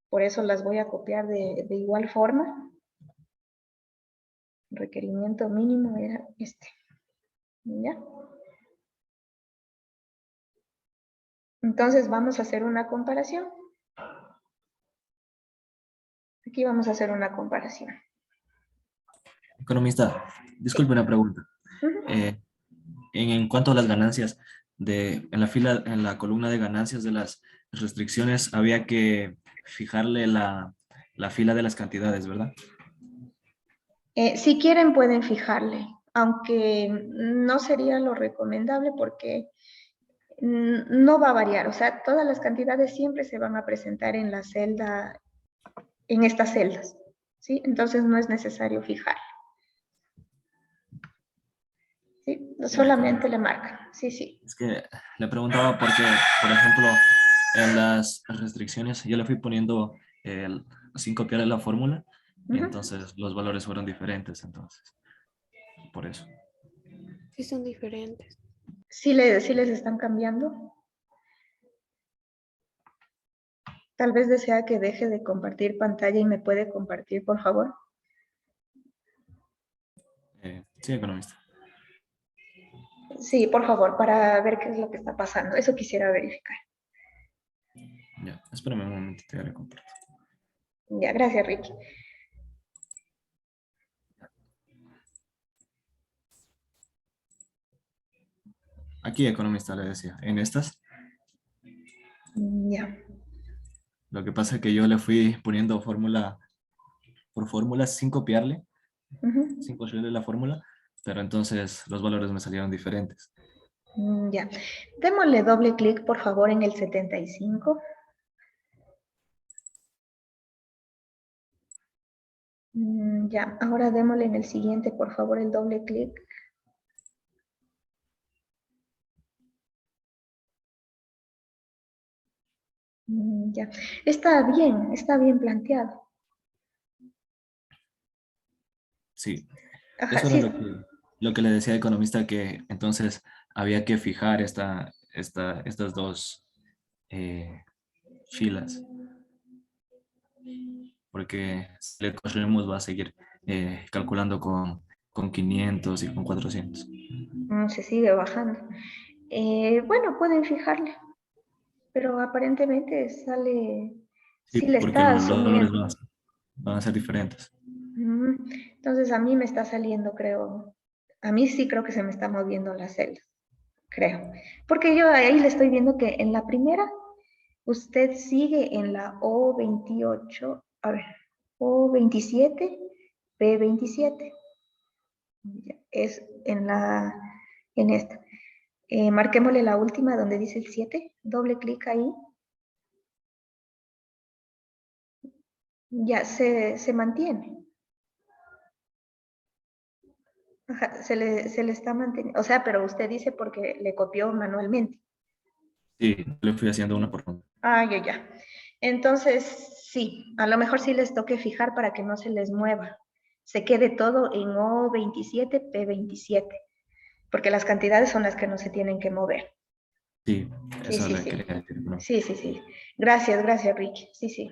por eso las voy a copiar de igual forma. Requerimiento mínimo era este, ¿ya? Entonces, vamos a hacer una comparación. Aquí vamos a hacer una comparación.
Economista, disculpe una pregunta. Eh, en cuanto a las ganancias, en la columna de ganancias de las restricciones, había que fijarle la fila de las cantidades, ¿verdad?
Si quieren pueden fijarle, aunque no sería lo recomendable porque no va a variar, o sea, todas las cantidades siempre se van a presentar en la celda, en estas celdas, ¿sí? Entonces no es necesario fijar, ¿sí?
Ya,
Solamente le marcan, sí, sí.
es que le preguntaba porque, por ejemplo, en las restricciones yo le fui poniendo sin copiar la fórmula, y
Ujú.
entonces los valores fueron diferentes, entonces, por eso.
Sí, son diferentes.
sí les están cambiando. Tal vez desea que deje de compartir pantalla y me puede compartir, por favor.
Sí, economista.
Sí, por favor, para ver qué es lo que está pasando. Eso quisiera verificar.
Ya, espérame un momentito, ya le comparto.
Ya, gracias, Ricky.
Aquí, economista, le decía. En estas,
Ya.
lo que pasa es que yo le fui poniendo fórmula por fórmula sin copiarle,
Ujú.
sin copiarle la fórmula, pero entonces los valores me salieron diferentes.
Ya. Démosle doble clic, por favor, en el 75. Ya, ahora démosle en el siguiente, por favor, el doble clic. Ya, está bien planteado.
Sí,
Ajá,
eso era
sí,
lo que le decía al economista, que entonces había que fijar estas dos eh, filas, porque si le corremos va a seguir calculando con 500 y con 400.
se sigue bajando. Bueno, pueden fijarle, pero aparentemente sale,
Sí,
sí le
porque
está
los valores
asumiendo.
van a ser diferentes.
Entonces a mí me está saliendo, creo, a mí sí creo que se me está moviendo la celda, creo. Porque yo ahí le estoy viendo que en la primera usted sigue en la O28, a ver, O27, P27. Es en esta. Marquémosle la última donde dice el 7, doble clic ahí. Ya se mantiene. Ajá, se le está manteniendo. O sea, pero usted dice porque le copió manualmente.
Sí, le fui haciendo una por una.
Ah, ya. Entonces, sí, a lo mejor sí les toque fijar para que no se les mueva. Se quede todo en O27, P27, porque las cantidades son las que no se tienen que mover.
Sí,
Sí,
eso
sí,
le
sí.
quería decir. ¿No?
Sí, sí, sí. Gracias, Ricky. Sí, sí.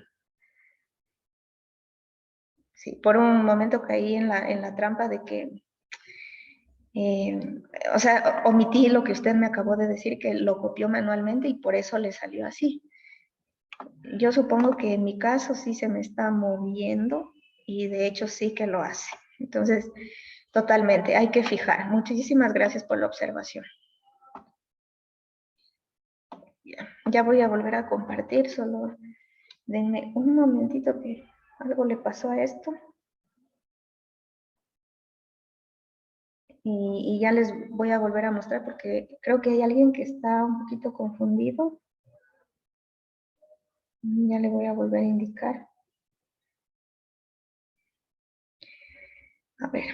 Sí, por un momento caí en la trampa de que, eh, o sea, omití lo que usted me acabó de decir, que lo copió manualmente y por eso le salió así. Yo supongo que en mi caso sí se me está moviendo y de hecho sí que lo hace. Entonces, totalmente, hay que fijar. Muchísimas gracias por la observación. Ya voy a volver a compartir, solo denme un momentito que algo le pasó a esto. Y ya les voy a volver a mostrar porque creo que hay alguien que está un poquito confundido. Ya le voy a volver a indicar. A ver.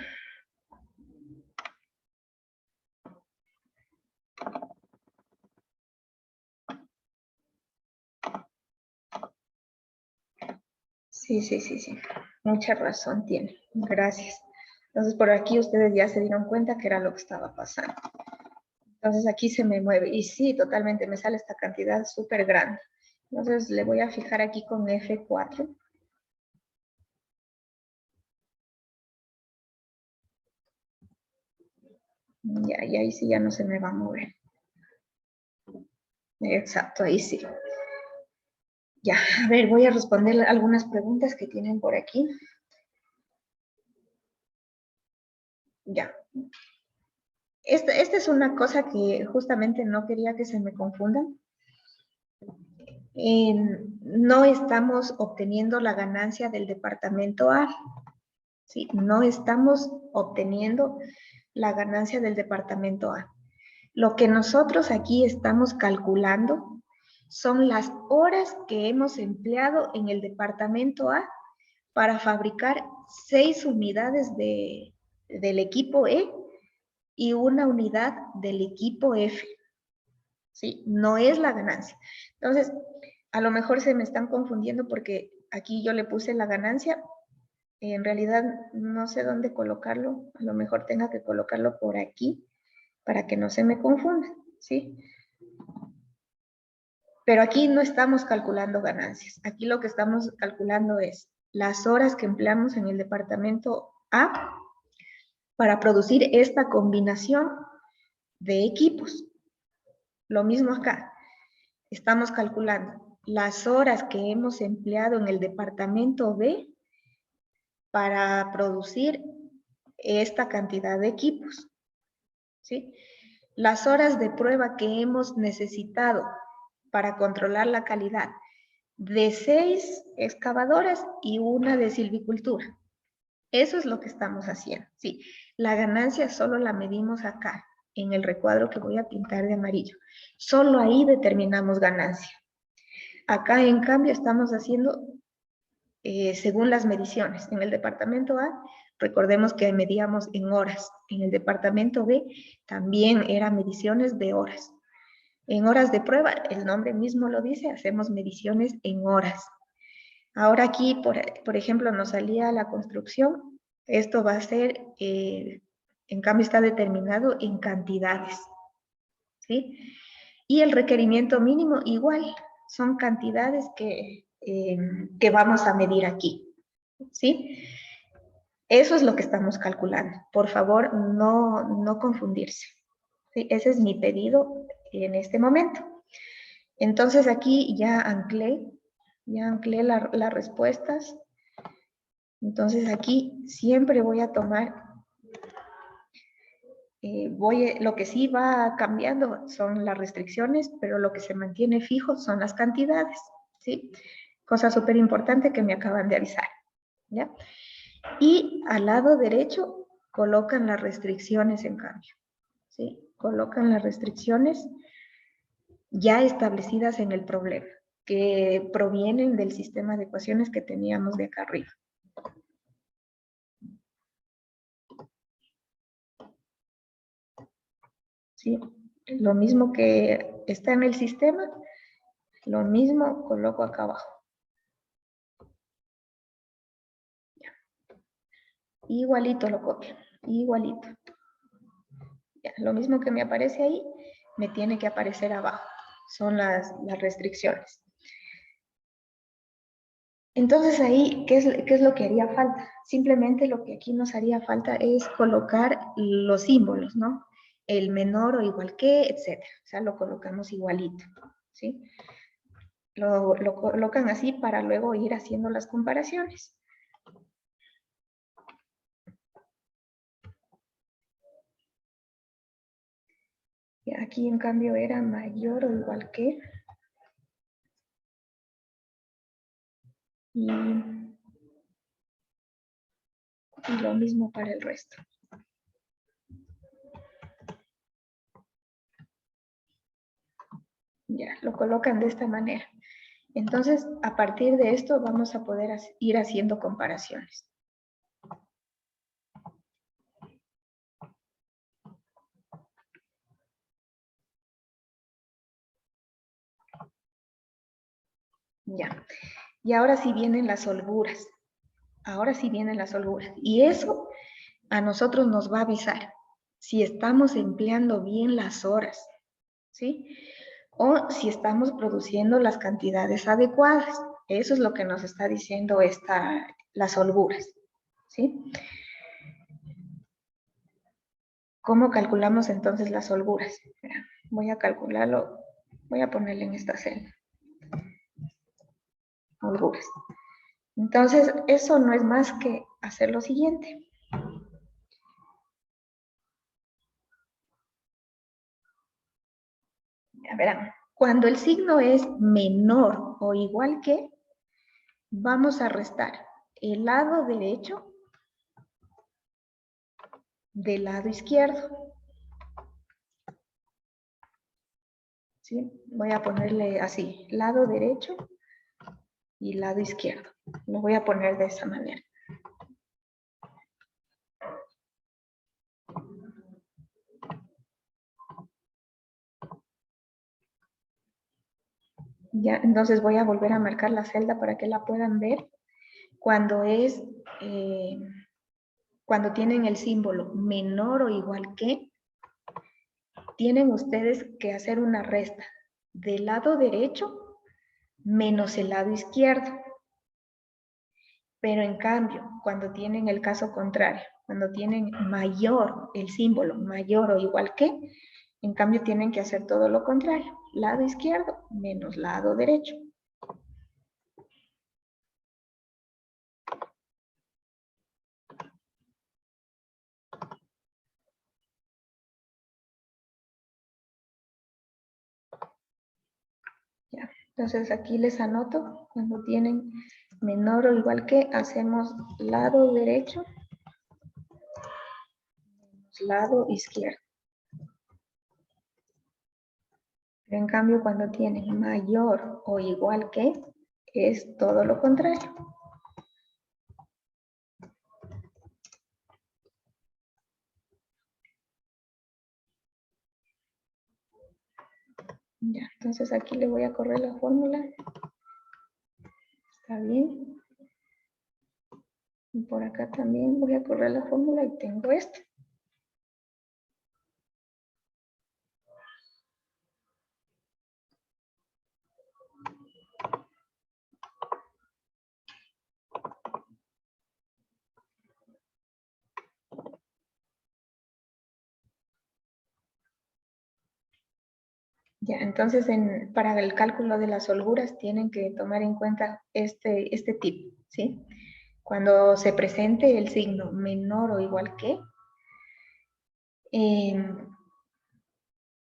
Sí, sí, sí, sí. Mucha razón tiene. Gracias. Entonces por aquí ustedes ya se dieron cuenta que era lo que estaba pasando. Entonces aquí se me mueve. Y sí, totalmente me sale esta cantidad súper grande. Entonces le voy a fijar aquí con F4. Ya, y ahí sí ya no se me va a mover. Exacto, ahí sí. Ya, a ver, voy a responder algunas preguntas que tienen por aquí. Ya. Esta es una cosa que justamente no quería que se me confundan. No estamos obteniendo la ganancia del departamento A. ¿Sí? No estamos obteniendo la ganancia del departamento A. Lo que nosotros aquí estamos calculando son las horas que hemos empleado en el departamento A para fabricar 6 unidades del equipo E y una unidad del equipo F. ¿Sí? No es la ganancia. Entonces, a lo mejor se me están confundiendo porque aquí yo le puse la ganancia. En realidad no sé dónde colocarlo. A lo mejor tenga que colocarlo por aquí. para que no se me confunda, ¿sí? Pero aquí no estamos calculando ganancias. Aquí lo que estamos calculando es las horas que empleamos en el departamento A para producir esta combinación de equipos. Lo mismo acá. Estamos calculando las horas que hemos empleado en el departamento B para producir esta cantidad de equipos, ¿sí? Las horas de prueba que hemos necesitado para controlar la calidad de 6 excavadoras y una de silvicultura. Eso es lo que estamos haciendo, ¿sí? La ganancia solo la medimos acá, en el recuadro que voy a pintar de amarillo. Solo ahí determinamos ganancia. Acá, en cambio, estamos haciendo según las mediciones. En el departamento A, recordemos que medíamos en horas. En el departamento B, también eran mediciones de horas. En horas de prueba, el nombre mismo lo dice, hacemos mediciones en horas. Ahora aquí, por ejemplo, nos salía la construcción. Esto va a ser, en cambio está determinado en cantidades, ¿sí? Y el requerimiento mínimo igual, son cantidades que vamos a medir aquí, ¿sí? Eso es lo que estamos calculando. Por favor, no confundirse, ¿sí? Ese es mi pedido en este momento. Entonces aquí ya anclé las respuestas. Entonces aquí siempre voy a tomar, lo que sí va cambiando son las restricciones, pero lo que se mantiene fijo son las cantidades, ¿sí? Cosa súper importante que me acaban de avisar, ¿ya? Y al lado derecho colocan las restricciones en cambio, ¿sí? Colocan las restricciones ya establecidas en el problema, que provienen del sistema de ecuaciones que teníamos de acá arriba. ¿Sí? Lo mismo que está en el sistema, lo mismo coloco acá abajo. Ya. Igualito lo copio, igualito. Ya. Lo mismo que me aparece ahí, me tiene que aparecer abajo. Son las restricciones. Entonces ahí, ¿qué es lo que haría falta? Simplemente lo que aquí nos haría falta es colocar los símbolos, ¿no? El menor o igual que, etcétera. O sea, lo colocamos igualito, ¿sí? Lo colocan así para luego ir haciendo las comparaciones. Y aquí en cambio era mayor o igual que. Y lo mismo para el resto. Ya, lo colocan de esta manera. Entonces, a partir de esto vamos a poder ir haciendo comparaciones. Ya. Y ahora sí vienen las holguras. Ahora sí vienen las holguras. Y eso a nosotros nos va a avisar si estamos empleando bien las horas, ¿sí? O si estamos produciendo las cantidades adecuadas. Eso es lo que nos está diciendo las holguras, ¿sí? ¿Cómo calculamos entonces las holguras? Voy a calcularlo, voy a ponerle en esta celda. Holguras. Entonces, eso no es más que hacer lo siguiente. Ya verán, cuando el signo es menor o igual que, vamos a restar el lado derecho del lado izquierdo. ¿Sí? Voy a ponerle así, lado derecho y lado izquierdo. Lo voy a poner de esa manera. Ya, entonces voy a volver a marcar la celda para que la puedan ver. Cuando cuando tienen el símbolo menor o igual que, tienen ustedes que hacer una resta del lado derecho menos el lado izquierdo. Pero en cambio, cuando tienen el caso contrario, cuando tienen mayor, el símbolo mayor o igual que, en cambio tienen que hacer todo lo contrario, lado izquierdo menos lado derecho. Ya, entonces aquí les anoto, cuando tienen menor o igual que, hacemos lado derecho menos lado izquierdo. Pero en cambio, cuando tienen mayor o igual que, es todo lo contrario. Ya, entonces aquí le voy a correr la fórmula. Está bien. Y por acá también voy a correr la fórmula y tengo esto. Ya, entonces para el cálculo de las holguras tienen que tomar en cuenta este tip, ¿sí? Cuando se presente el signo menor o igual que,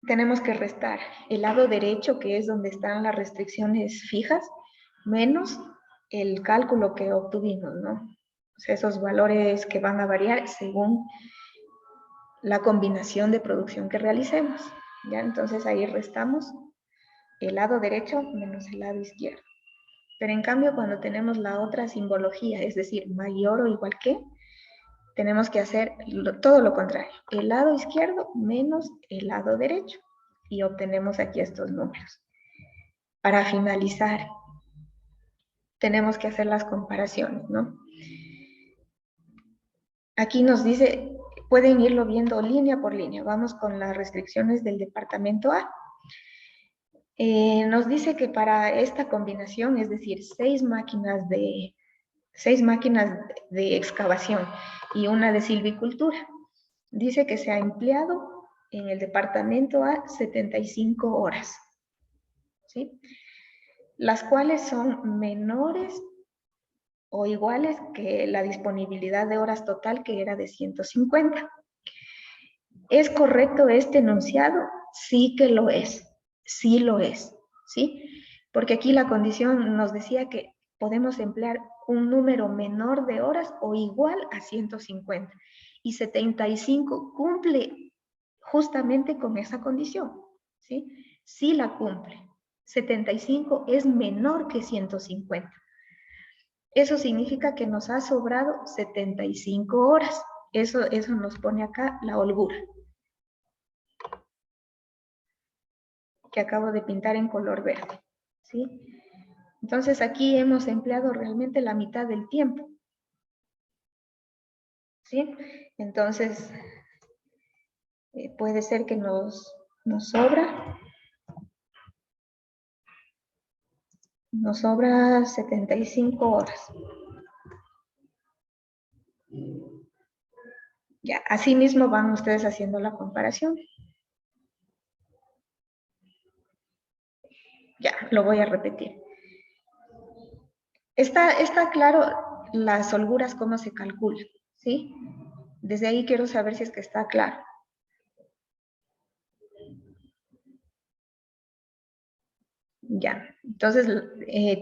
tenemos que restar el lado derecho, que es donde están las restricciones fijas, menos el cálculo que obtuvimos, ¿no? O sea, esos valores que van a variar según la combinación de producción que realicemos, ¿ya? Entonces ahí restamos el lado derecho menos el lado izquierdo. Pero en cambio, cuando tenemos la otra simbología, es decir, mayor o igual que, tenemos que hacer todo lo contrario. El lado izquierdo menos el lado derecho. Y obtenemos aquí estos números. Para finalizar, tenemos que hacer las comparaciones, ¿no? Aquí nos dice, pueden irlo viendo línea por línea. Vamos con las restricciones del departamento A. Nos dice que para esta combinación, es decir, 6 máquinas de excavación y una de silvicultura, dice que se ha empleado en el departamento A 75 horas, ¿sí? Las cuales son menores o iguales que la disponibilidad de horas total, que era de 150. ¿Es correcto este enunciado? Sí que lo es, sí lo es, ¿sí? Porque aquí la condición nos decía que podemos emplear un número menor de horas o igual a 150. Y 75 cumple justamente con esa condición, ¿sí? Sí la cumple. 75 es menor que 150. Eso significa que nos ha sobrado 75 horas. Eso nos pone acá la holgura, que acabo de pintar en color verde, ¿sí? Entonces aquí hemos empleado realmente la mitad del tiempo, ¿sí? Entonces puede ser que nos sobra 75 horas. Ya, así mismo van ustedes haciendo la comparación. Ya, lo voy a repetir. Está claro las holguras, cómo se calculan, ¿sí? Desde ahí quiero saber si es que está claro. Ya, entonces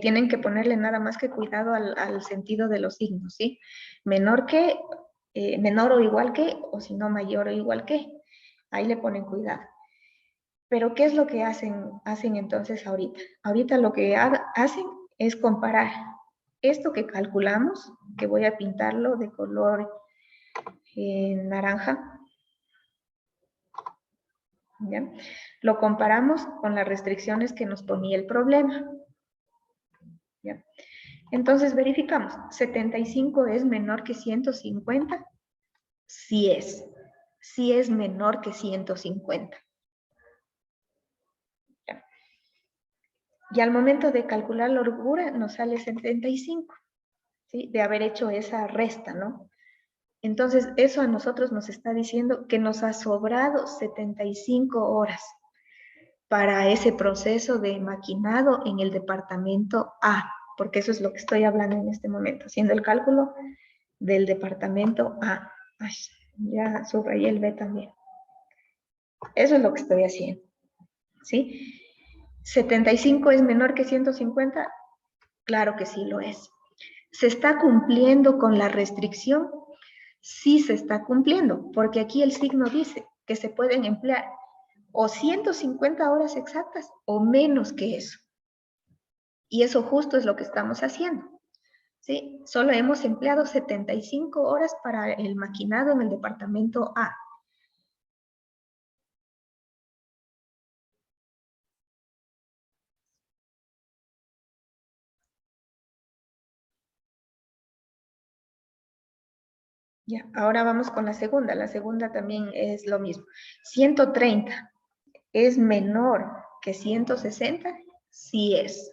tienen que ponerle nada más que cuidado al sentido de los signos, ¿sí? Menor que, menor o igual que, o si no mayor o igual que. Ahí le ponen cuidado. Pero ¿qué es lo que hacen entonces ahorita? Ahorita lo que hacen es comparar esto que calculamos, que voy a pintarlo de color naranja, ¿ya? Lo comparamos con las restricciones que nos ponía el problema, ¿ya? Entonces verificamos, 75 es menor que 150, sí es menor que 150. Y al momento de calcular la holgura nos sale 75, ¿sí? De haber hecho esa resta, ¿no? Entonces, eso a nosotros nos está diciendo que nos ha sobrado 75 horas para ese proceso de maquinado en el departamento A, porque eso es lo que estoy hablando en este momento, haciendo el cálculo del departamento A. Ay, ya subrayé el B también. Eso es lo que estoy haciendo, ¿sí? ¿75 es menor que 150? Claro que sí lo es. ¿Se está cumpliendo con la restricción? Sí se está cumpliendo, porque aquí el signo dice que se pueden emplear o 150 horas exactas o menos que eso. Y eso justo es lo que estamos haciendo, ¿sí? Solo hemos empleado 75 horas para el maquinado en el departamento A. Ya, ahora vamos con la segunda. La segunda también es lo mismo. 130 es menor que 160, sí es.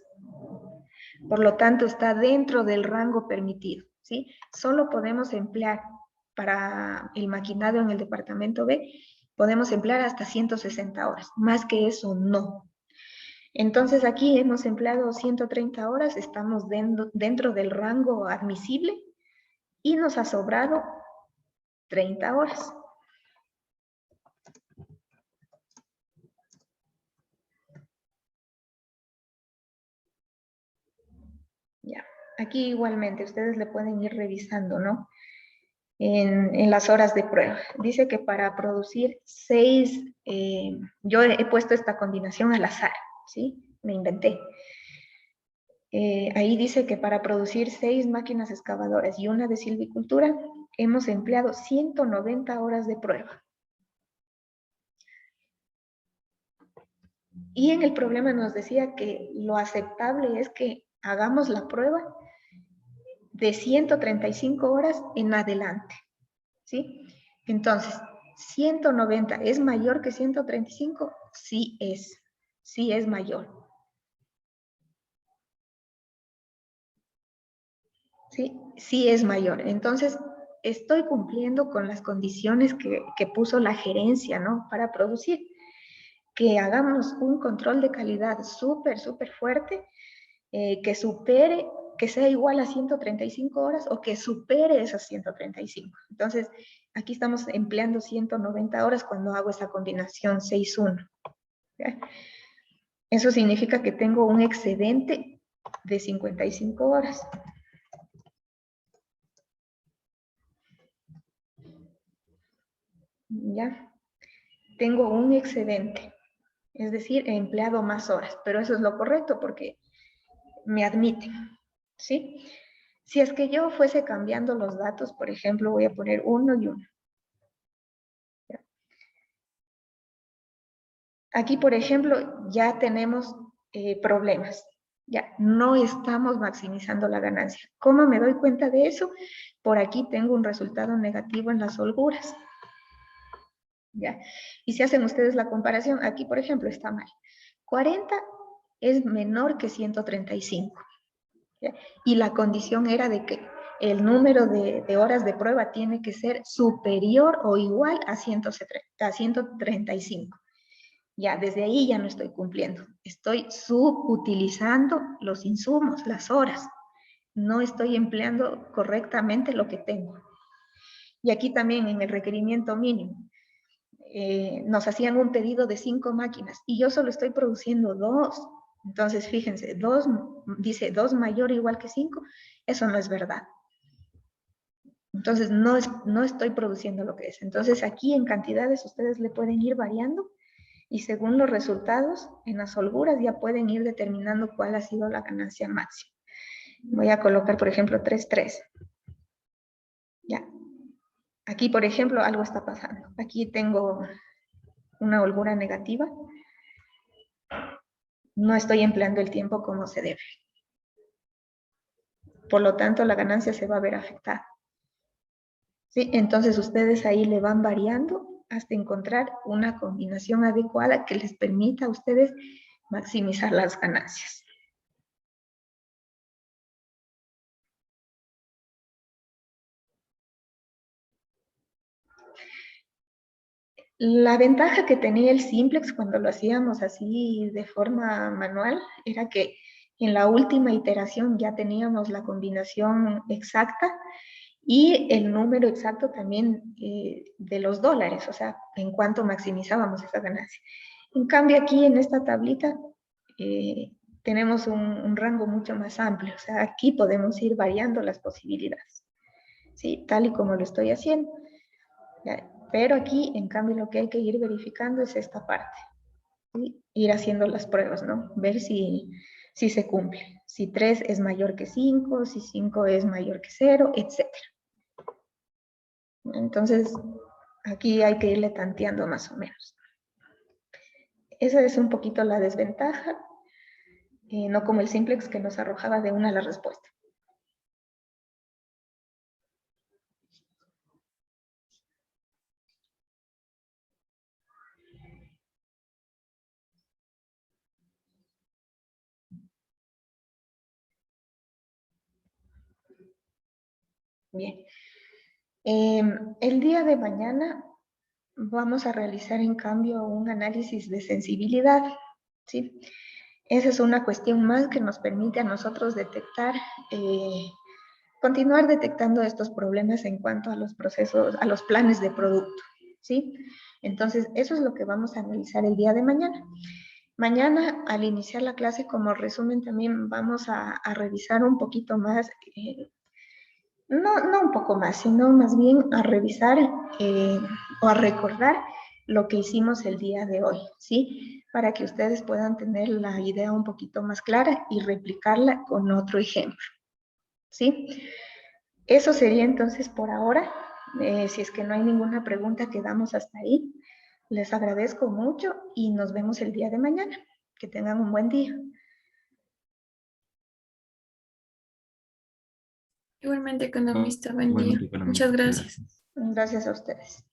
Por lo tanto, está dentro del rango permitido, ¿sí? Solo podemos emplear para el maquinado en el departamento B, podemos emplear hasta 160 horas. Más que eso, no. Entonces, aquí hemos empleado 130 horas, estamos dentro del rango admisible y nos ha sobrado 30 horas. Ya, aquí igualmente ustedes le pueden ir revisando, ¿no? En las horas de prueba. Dice que para producir 6, yo he puesto esta combinación al azar, ¿sí? Me inventé. Ahí dice que para producir 6 máquinas excavadoras y una de silvicultura, hemos empleado 190 horas de prueba. Y en el problema nos decía que lo aceptable es que hagamos la prueba de 135 horas en adelante, ¿sí? Entonces, 190 es mayor que 135, sí es mayor. Sí es mayor. Entonces, estoy cumpliendo con las condiciones que puso la gerencia, ¿no? Para producir. Que hagamos un control de calidad súper fuerte, que supere, que sea igual a 135 horas o que supere esas 135. Entonces, aquí estamos empleando 190 horas cuando hago esa combinación 6-1. ¿Ya? Eso significa que tengo un excedente de 55 horas. ¿Ya? Tengo un excedente, es decir, he empleado más horas, pero eso es lo correcto porque me admiten, ¿sí? Si es que yo fuese cambiando los datos, por ejemplo, voy a poner 1 y 1. Aquí, por ejemplo, ya tenemos problemas. Ya no estamos maximizando la ganancia. ¿Cómo me doy cuenta de eso? Por aquí tengo un resultado negativo en las holguras. ¿Ya? Y si hacen ustedes la comparación, aquí, por ejemplo, está mal. 40 es menor que 135. ¿Ya? Y la condición era de que el número de horas de prueba tiene que ser superior o igual a 135. Ya, desde ahí ya no estoy cumpliendo. Estoy subutilizando los insumos, las horas. No estoy empleando correctamente lo que tengo. Y aquí también en el requerimiento mínimo, nos hacían un pedido de 5 máquinas y yo solo estoy produciendo 2. Entonces, fíjense, 2, dice 2 mayor o igual que 5, eso no es verdad. Entonces, no estoy produciendo lo que es. Entonces, aquí en cantidades ustedes le pueden ir variando y según los resultados, en las holguras ya pueden ir determinando cuál ha sido la ganancia máxima. Voy a colocar, por ejemplo, 3.3. Ya. Aquí, por ejemplo, algo está pasando. Aquí tengo una holgura negativa. No estoy empleando el tiempo como se debe. Por lo tanto, la ganancia se va a ver afectada. ¿Sí? Entonces, ustedes ahí le van variando hasta encontrar una combinación adecuada que les permita a ustedes maximizar las ganancias. La ventaja que tenía el simplex cuando lo hacíamos así de forma manual era que en la última iteración ya teníamos la combinación exacta y el número exacto también de los dólares, o sea, en cuánto maximizábamos esa ganancia. En cambio, aquí en esta tablita eh, tenemos un rango mucho más amplio, o sea, aquí podemos ir variando las posibilidades, ¿sí? Tal y como lo estoy haciendo. ¿Ya? Pero aquí, en cambio, lo que hay que ir verificando es esta parte, ¿sí? Ir haciendo las pruebas, ¿no? Ver si se cumple, si 3 es mayor que 5, si 5 es mayor que 0, etcétera. Entonces, aquí hay que irle tanteando más o menos. Esa es un poquito la desventaja, no como el simplex que nos arrojaba de una la respuesta. Bien. El día de mañana vamos a realizar en cambio un análisis de sensibilidad, ¿sí? Esa es una cuestión más que nos permite a nosotros detectar, continuar detectando estos problemas en cuanto a los procesos, a los planes de producto, ¿sí? Entonces, eso es lo que vamos a analizar el día de mañana. Mañana, al iniciar la clase, como resumen, también vamos a revisar un poquito más, no un poco más, sino más bien a revisar o a recordar lo que hicimos el día de hoy, ¿sí? Para que ustedes puedan tener la idea un poquito más clara y replicarla con otro ejemplo, ¿sí? Eso sería entonces por ahora. Si es que no hay ninguna pregunta, quedamos hasta ahí. Les agradezco mucho y nos vemos el día de mañana. Que tengan un buen día.
Igualmente, economista, buen día.
Igualmente, economista.
Muchas gracias.
Gracias.
Gracias a ustedes.